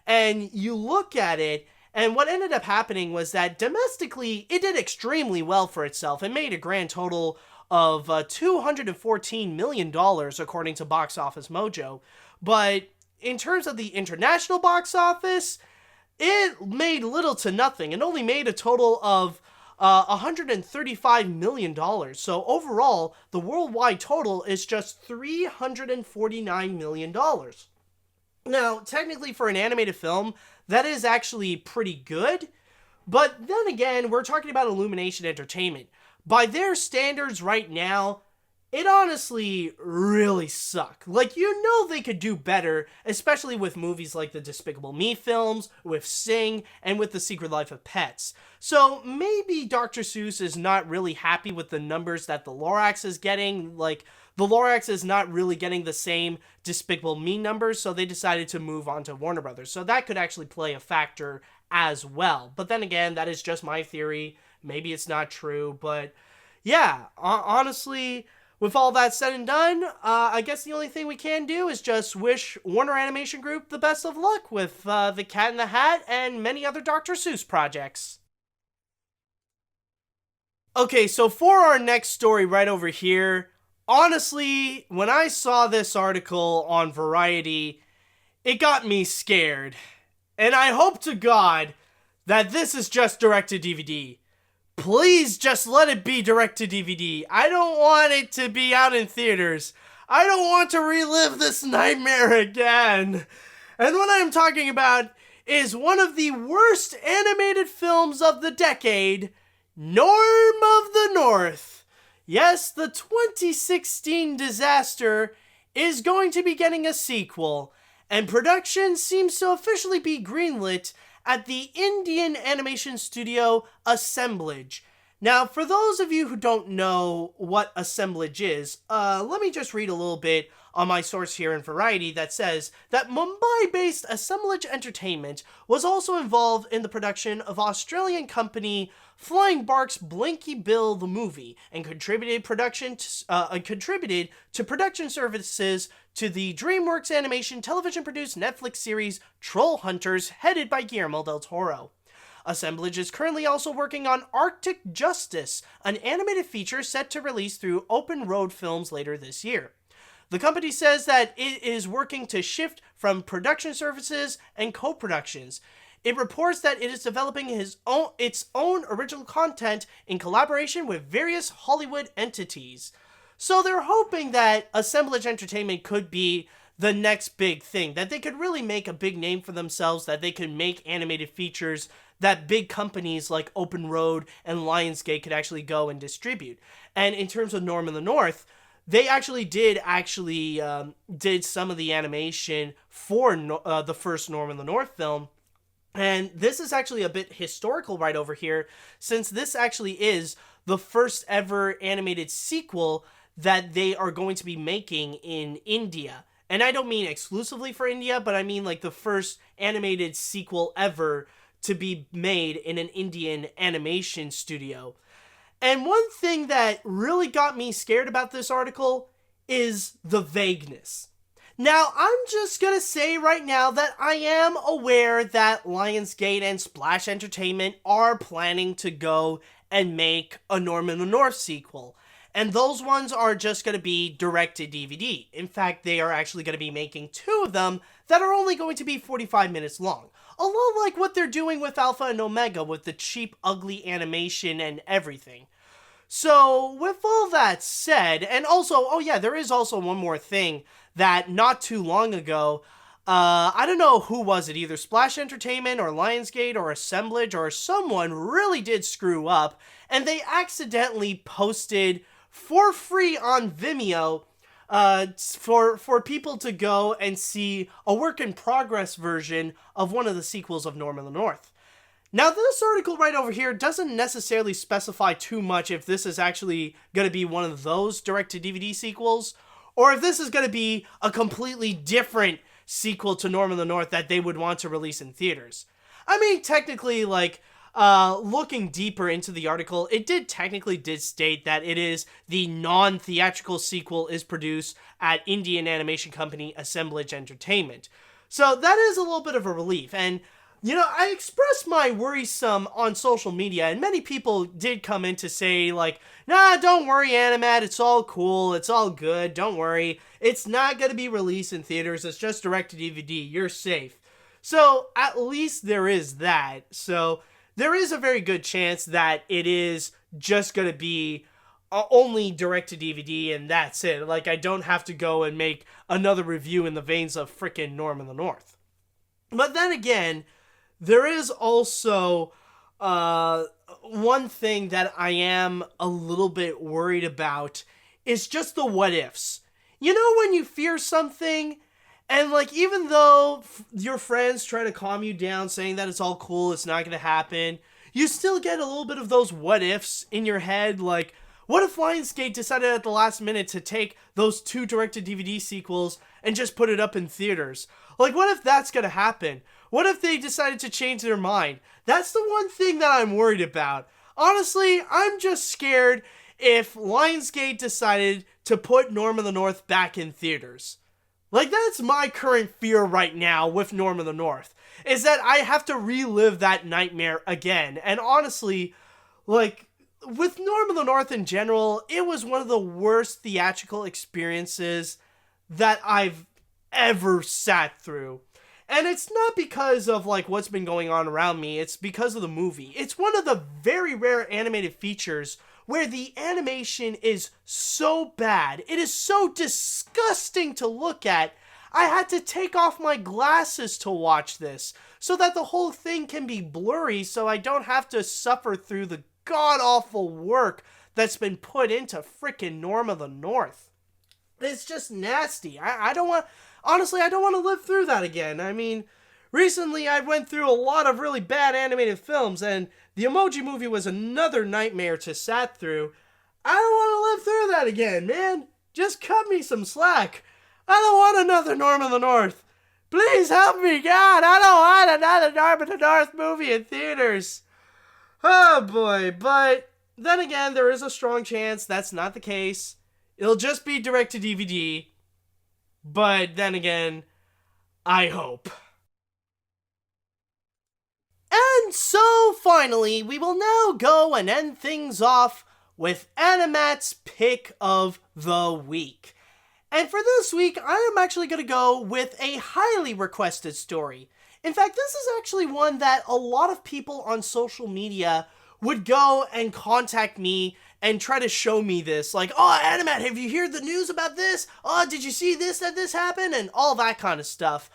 And you look at it, and what ended up happening was that domestically, it did extremely well for itself. It made a grand total of $214 million, according to Box Office Mojo. But in terms of the international box office, it made little to nothing. It only made a total of $135 million. So overall, the worldwide total is just $349 million. Now, technically for an animated film, that is actually pretty good. But then again, we're talking about Illumination Entertainment. By their standards right now, it honestly really sucked. Like, you know they could do better, especially with movies like the Despicable Me films, with Sing, and with The Secret Life of Pets. So maybe Dr. Seuss is not really happy with the numbers that the Lorax is getting. Like, the Lorax is not really getting the same Despicable Me numbers, so they decided to move on to Warner Brothers. So that could actually play a factor as well. But then again, that is just my theory. Maybe it's not true, but yeah, honestly, with all that said and done, I guess the only thing we can do is just wish Wanrer Animation Group the best of luck with The Cat in the Hat and many other Dr. Seuss projects. Okay, so for our next story right over here, honestly, when I saw this article on Variety, it got me scared. And I hope to God that this is just direct-to-DVD. Please just let it be direct-to-DVD. I don't want it to be out in theaters. I don't want to relive this nightmare again. And what I'm talking about is one of the worst animated films of the decade, Norm of the North. Yes, the 2016 disaster is going to be getting a sequel, and production seems to officially be greenlit at the Indian animation studio Assemblage. Now, for those of you who don't know what Assemblage is, let me just read a little bit on my source here in Variety that says that Mumbai-based Assemblage Entertainment was also involved in the production of Australian company Flying Bark's Blinky Bill the movie and contributed to production services to the DreamWorks Animation television-produced Netflix series Troll Hunters, headed by Guillermo del Toro. Assemblage is currently also working on Arctic Justice, an animated feature set to release through Open Road Films later this year. The company says that it is working to shift from production services and co-productions. It reports that it is developing its own original content in collaboration with various Hollywood entities. So they're hoping that Assemblage Entertainment could be the next big thing, that they could really make a big name for themselves, that they could make animated features that big companies like Open Road and Lionsgate could actually go and distribute. And in terms of Norm in the North, they actually did some of the animation for the first Norm in the North film. And this is actually a bit historical right over here, since this actually is the first ever animated sequel that they are going to be making in India. And I don't mean exclusively for India, but I mean like the first animated sequel ever to be made in an Indian animation studio. And one thing that really got me scared about this article is the vagueness. Now, I'm just gonna say right now that I am aware that Lionsgate and Splash Entertainment are planning to go and make a Norm in the North sequel. And those ones are just going to be direct-to-DVD. In fact, they are actually going to be making 2 of them that are only going to be 45 minutes long. A lot like what they're doing with Alpha and Omega with the cheap, ugly animation and everything. So, with all that said, and also, oh yeah, there is also one more thing that not too long ago, I don't know who was it, either Splash Entertainment or Lionsgate or Assemblage or someone really did screw up, and they accidentally posted for free on Vimeo for people to go and see a work-in-progress version of one of the sequels of Norm in the North. Now, this article right over here doesn't necessarily specify too much if this is actually going to be one of those direct-to-DVD sequels, or if this is going to be a completely different sequel to Norm in the North that they would want to release in theaters. I mean, technically, like, looking deeper into the article, it did state that it is the non-theatrical sequel is produced at Indian animation company Assemblage Entertainment. So that is a little bit of a relief, and you know, I expressed my worrisome on social media, and many people did come in to say, like, nah, don't worry, AniMat, it's all cool, it's all good, don't worry, it's not going to be released in theaters, it's just direct-to-DVD, you're safe. So, at least there is that. So, there is a very good chance that it is just going to be only direct-to-DVD, and that's it. Like, I don't have to go and make another review in the veins of frickin' Norm in the North. But then again, there is also one thing that I am a little bit worried about is just the what ifs. You know when you fear something, and like even though your friends try to calm you down saying that it's all cool, it's not gonna happen, you still get a little bit of those what ifs in your head, like, what if Lionsgate decided at the last minute to take those 2 direct-to-DVD sequels and just put it up in theaters? Like, what if that's gonna happen? What if they decided to change their mind? That's the one thing that I'm worried about. Honestly, I'm just scared if Lionsgate decided to put Norm of the North back in theaters. Like, that's my current fear right now with Norm of the North, is that I have to relive that nightmare again. And honestly, like, with Norm of the North in general, it was one of the worst theatrical experiences that I've ever sat through. And it's not because of, like, what's been going on around me, it's because of the movie. It's one of the very rare animated features where the animation is so bad, it is so disgusting to look at, I had to take off my glasses to watch this, so that the whole thing can be blurry so I don't have to suffer through the god-awful work that's been put into frickin' Norm of the North. It's just nasty. I don't want... Honestly, I don't want to live through that again. I mean, recently I went through a lot of really bad animated films, and the Emoji Movie was another nightmare to sat through. I don't want to live through that again, man. Just cut me some slack. I don't want another Norm of the North. Please help me, God. I don't want another Norm of the North movie in theaters. Oh boy, but then again, there is a strong chance that's not the case. It'll just be direct to DVD. But then again, I hope. And so finally, we will now go and end things off with AniMat's Pick of the Week. And for this week, I am actually going to go with a highly requested story. In fact, this is actually one that a lot of people on social media would go and contact me and try to show me this. Like, oh, AniMat, have you heard the news about this? Oh, did you see this, that this happened? And all that kind of stuff.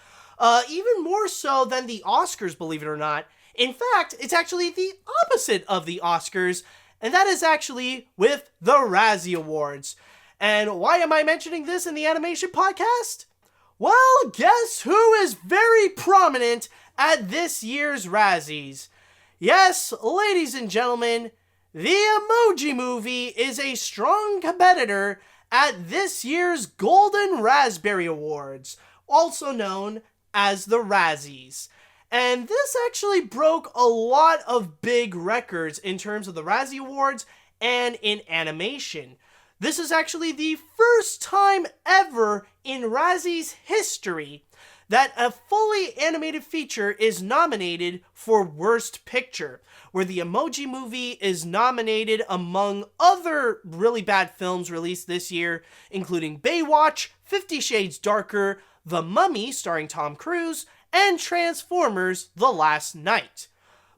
Even more so than the Oscars, believe it or not. In fact, it's actually the opposite of the Oscars, and that is actually with the Razzie Awards. And why am I mentioning this in the animation podcast? Well, guess who is very prominent at this year's Razzies? Yes, ladies and gentlemen, the Emoji Movie is a strong competitor at this year's Golden Raspberry Awards, also known as the Razzies. And this actually broke a lot of big records in terms of the Razzie Awards and in animation. This is actually the first time ever in Razzie's history that a fully animated feature is nominated for Worst Picture, where the Emoji Movie is nominated among other really bad films released this year, including Baywatch, 50 Shades Darker, The Mummy starring Tom Cruise, and Transformers: The Last Knight.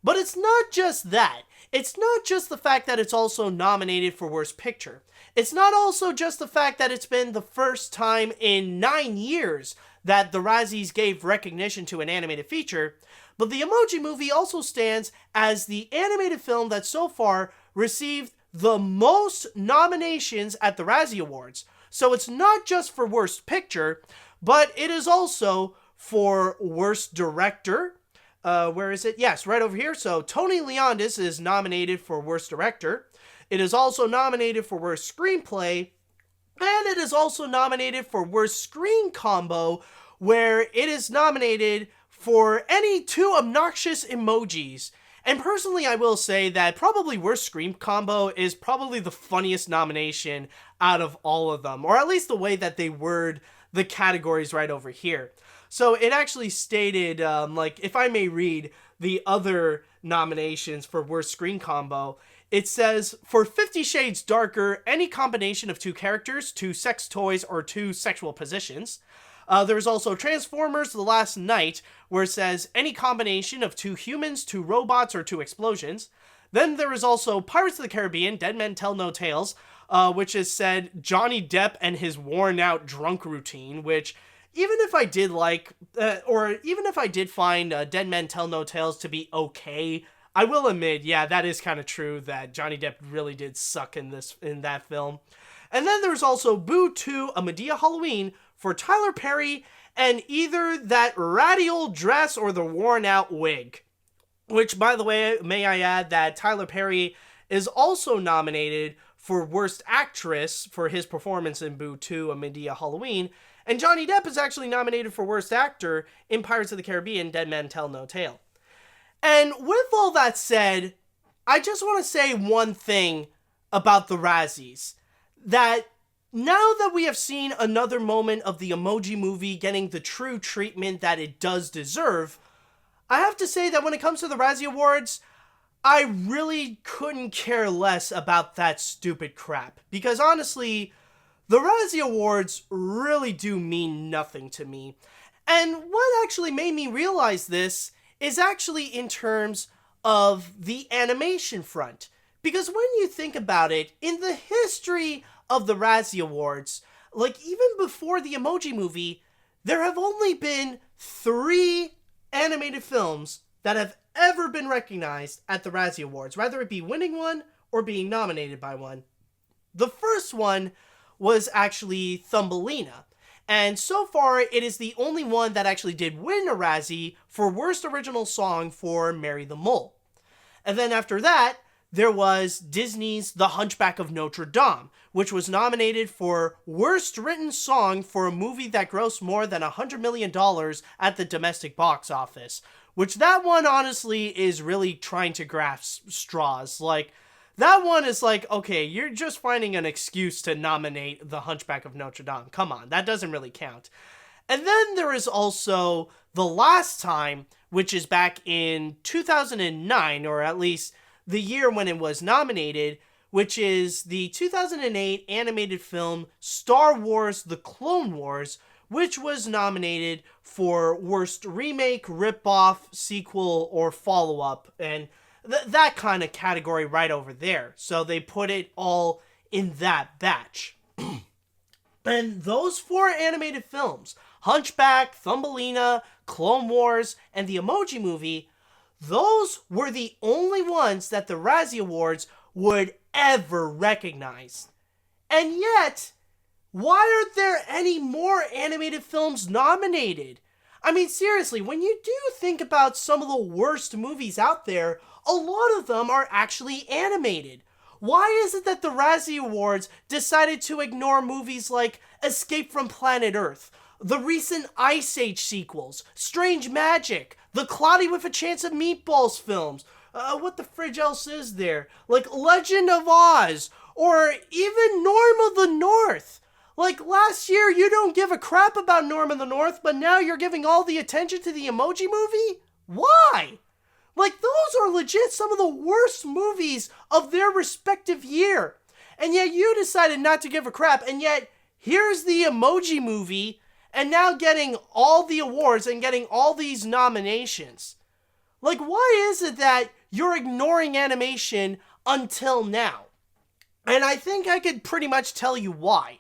But it's not just that. It's not just the fact that it's also nominated for Worst Picture. It's not also just the fact that it's been the first time in 9 years that the Razzies gave recognition to an animated feature, but the Emoji Movie also stands as the animated film that so far received the most nominations at the Razzie Awards. So it's not just for Worst Picture, but it is also for Worst Director. Where is it? Yes, right over here. So Tony Leondis is nominated for Worst Director. It is also nominated for Worst Screenplay. And it is also nominated for Worst Screen Combo, where it is nominated for any 2 obnoxious emojis. And personally, I will say that probably Worst Screen Combo is probably the funniest nomination out of all of them, or at least the way that they word the categories right over here. So it actually stated, like, if I may read the other nominations for Worst Screen Combo, it says, for 50 Shades Darker, any combination of 2 characters, 2 sex toys, or 2 sexual positions. There's also Transformers: The Last Knight, where it says any combination of 2 humans, 2 robots, or 2 explosions. Then there is also Pirates of the Caribbean: Dead Men Tell No Tales, which is said Johnny Depp and his worn-out drunk routine, which even if I did like, or even if I did find Dead Men Tell No Tales to be okay, I will admit, yeah, that is kind of true that Johnny Depp really did suck in that film. And then there's also Boo 2, A Medea Halloween for Tyler Perry and either that ratty old dress or the worn out wig. Which, by the way, may I add that Tyler Perry is also nominated for Worst Actress for his performance in Boo 2, A Medea Halloween, and Johnny Depp is actually nominated for Worst Actor in Pirates of the Caribbean, Dead Men Tell No Tale. And with all that said, I just want to say one thing about the Razzies. That now that we have seen another moment of the Emoji Movie getting the true treatment that it does deserve, I have to say that when it comes to the Razzie Awards, I really couldn't care less about that stupid crap. Because honestly, the Razzie Awards really do mean nothing to me. And what actually made me realize this is actually in terms of the animation front. Because when you think about it, in the history of the Razzie Awards, like even before the Emoji Movie, there have only been 3 animated films that have ever been recognized at the Razzie Awards, whether it be winning one or being nominated by one. The first one was actually Thumbelina, and so far it is the only one that actually did win a Razzie for Worst Original Song for Mary the Mole. And then after that, there was Disney's The Hunchback of Notre Dame, which was nominated for Worst Written Song for a movie that grossed more than $100 million at the domestic box office. Which that one, honestly, is really trying to grasp straws. Like, that one is like, okay, you're just finding an excuse to nominate The Hunchback of Notre Dame. Come on, that doesn't really count. And then there is also The Last Time, which is back in 2009, or at least the year when it was nominated, which is the 2008 animated film Star Wars: The Clone Wars, which was nominated for Worst Remake, Ripoff, Sequel, or Follow-Up, and that kind of category right over there. So they put it all in that batch. And those 4 animated films, Hunchback, Thumbelina, Clone Wars, and the Emoji Movie, those were the only ones that the Razzie Awards would ever recognize. And yet, why aren't there any more animated films nominated? I mean, seriously, when you do think about some of the worst movies out there, a lot of them are actually animated. Why is it that the Razzie Awards decided to ignore movies like Escape from Planet Earth, the recent Ice Age sequels, Strange Magic, the Cloudy with a Chance of Meatballs films, what the fridge else is there? Like Legend of Oz, or even Norm of the North. Like last year, you don't give a crap about Norm of the North, but now you're giving all the attention to the Emoji Movie? Why? Like, those are legit some of the worst movies of their respective year. And yet you decided not to give a crap, and yet here's the Emoji Movie, and now getting all the awards and getting all these nominations. Like, why is it that you're ignoring animation until now? And I think I could pretty much tell you why.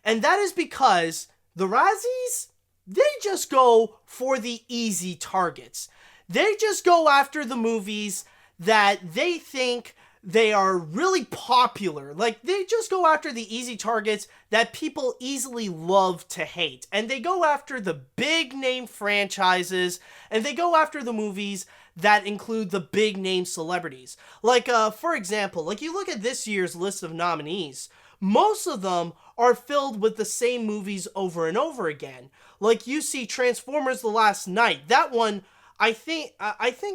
And that is because the Razzies, they just go for the easy targets. They just go after the movies that they think they are really popular. Like, they just go after the easy targets that people easily love to hate. And they go after the big name franchises, and they go after the movies that include the big name celebrities. Like, for example, like you look at this year's list of nominees, most of them are filled with the same movies over and over again. Like, you see Transformers: The Last Knight. That one, I think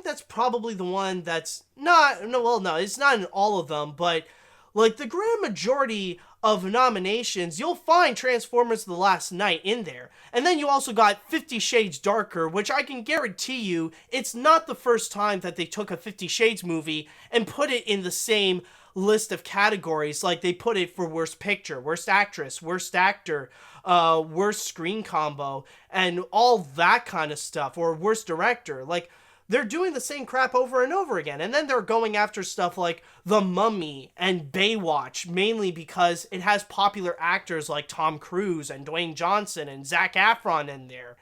that's probably the one that's no, it's not in all of them, but like the grand majority of nominations, you'll find Transformers: The Last Knight in there. And then you also got 50 Shades Darker, which I can guarantee you, it's not the first time that they took a 50 Shades movie and put it in the same list of categories. Like, they put it for Worst Picture, Worst Actress, Worst Actor, Worst Screen Combo, and all that kind of stuff, or Worst Director. Like, they're doing the same crap over and over again. And then they're going after stuff like The Mummy and Baywatch, mainly because it has popular actors like Tom Cruise and Dwayne Johnson and Zac Efron in there.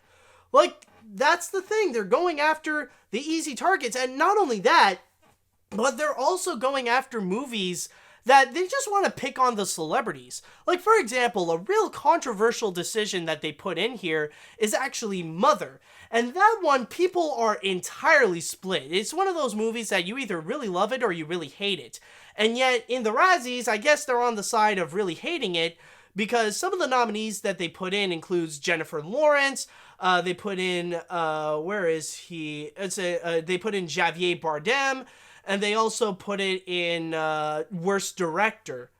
Like, that's the thing. They're going after the easy targets. And not only that, but they're also going after movies that they just want to pick on the celebrities. Like, for example, a real controversial decision that they put in here is actually Mother. And that one, people are entirely split. It's one of those movies that you either really love it or you really hate it. And yet, in the Razzies, I guess they're on the side of really hating it, because some of the nominees that they put in includes Jennifer Lawrence. They put in, where is he? They put in Javier Bardem, and they also put it in Worst Director,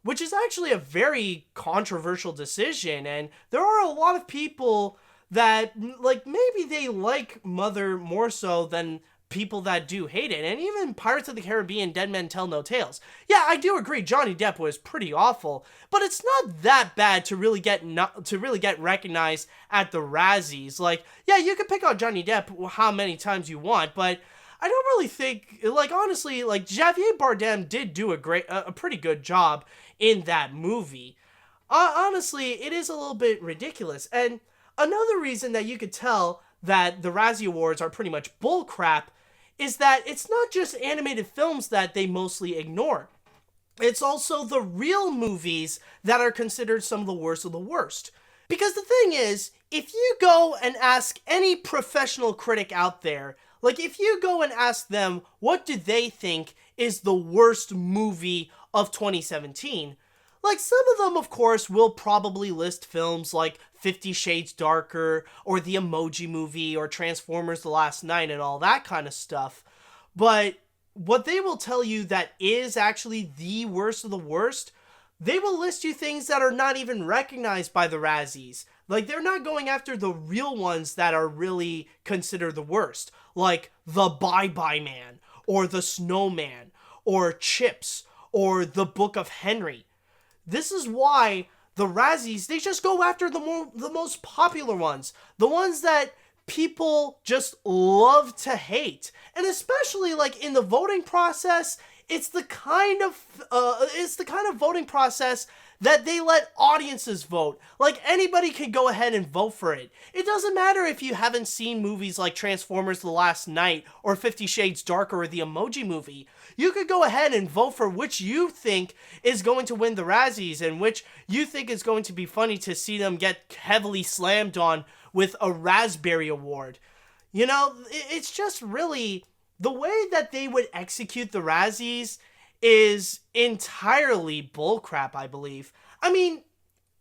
which is actually a very controversial decision. And there are a lot of people that, like, maybe they like Mother more so than people that do hate it. And even Pirates of the Caribbean, Dead Men Tell No Tales. Yeah, I do agree Johnny Depp was pretty awful, but it's not that bad to really get recognized at the Razzies. Like, yeah, you can pick on Johnny Depp how many times you want, but I don't really think, like, honestly, like, Javier Bardem did do a pretty good job in that movie. Honestly, it is a little bit ridiculous. And another reason that you could tell that the Razzie Awards are pretty much bullcrap is that it's not just animated films that they mostly ignore. It's also the real movies that are considered some of the worst. Because the thing is, if you go and ask any professional critic out there, like if you go and ask them what do they think is the worst movie of 2017, like, some of them, of course, will probably list films like 50 Shades Darker, or the Emoji Movie, or Transformers The Last Night, and all that kind of stuff. But what they will tell you that is actually the worst of the worst, they will list you things that are not even recognized by the Razzies. Like, they're not going after the real ones that are really considered the worst. Like, The Bye-Bye Man, or The Snowman, or Chips, or The Book of Henry. This is why the Razzies, they just go after the most popular ones. The ones that people just love to hate. And especially, like, in the voting process, it's the kind of voting process that they let audiences vote. Like, anybody can go ahead and vote for it. It doesn't matter if you haven't seen movies like Transformers The Last Night, or 50 Shades Darker, or the Emoji Movie. You could go ahead and vote for which you think is going to win the Razzies, and which you think is going to be funny to see them get heavily slammed on with a Raspberry Award. You know, it's just really, the way that they would execute the Razzies is entirely bullcrap, I believe. I mean,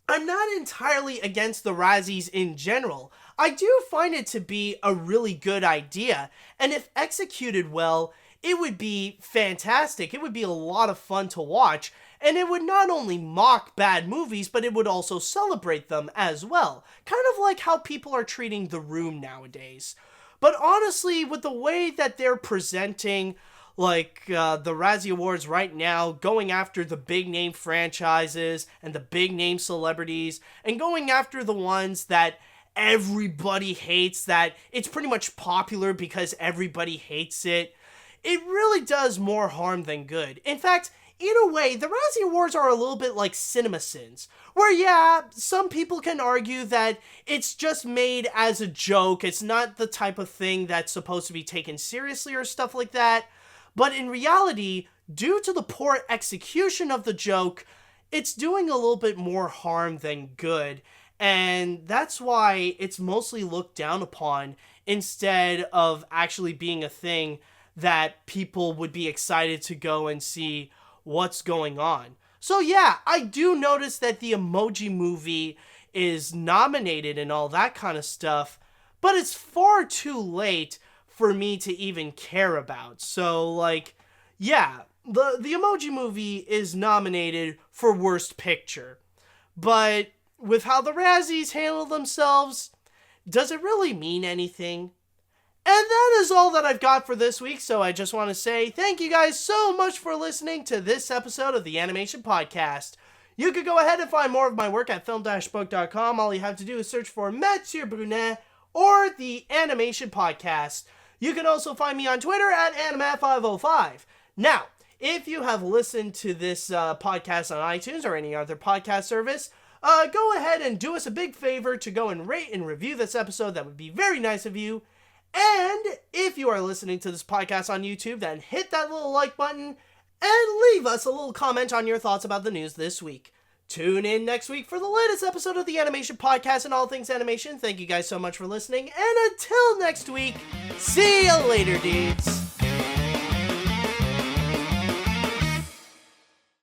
I'm not entirely against the Razzies in general. I do find it to be a really good idea, and if executed well, it would be fantastic. It would be a lot of fun to watch, and it would not only mock bad movies, but it would also celebrate them as well. Kind of like how people are treating The Room nowadays. But honestly, with the way that they're presenting, like, the Razzie Awards right now, going after the big name franchises and the big name celebrities, and going after the ones that everybody hates, that it's pretty much popular because everybody hates it, it really does more harm than good. In fact, in a way, the Razzie Awards are a little bit like CinemaSins, where, yeah, some people can argue that it's just made as a joke, it's not the type of thing that's supposed to be taken seriously or stuff like that, but in reality, due to the poor execution of the joke, it's doing a little bit more harm than good, and that's why it's mostly looked down upon instead of actually being a thing that people would be excited to go and see what's going on. So yeah, I do notice that the Emoji Movie is nominated and all that kind of stuff, but it's far too late for me to even care about. So, like, yeah, the Emoji Movie is nominated for Worst Picture. But with how the Razzies handle themselves, does it really mean anything? And that is all that I've got for this week, so I just want to say thank you guys so much for listening to this episode of the Animation Podcast. You could go ahead and find more of my work at film-book.com. All you have to do is search for Mathieu Brunet or the Animation Podcast. You can also find me on Twitter at AniMat505. Now, if you have listened to this podcast on iTunes or any other podcast service, go ahead and do us a big favor to go and rate and review this episode. That would be very nice of you. And if you are listening to this podcast on YouTube, then hit that little like button and leave us a little comment on your thoughts about the news this week. Tune in next week for the latest episode of the Animation Podcast and all things animation. Thank you guys so much for listening, and until next week, see you later, dudes.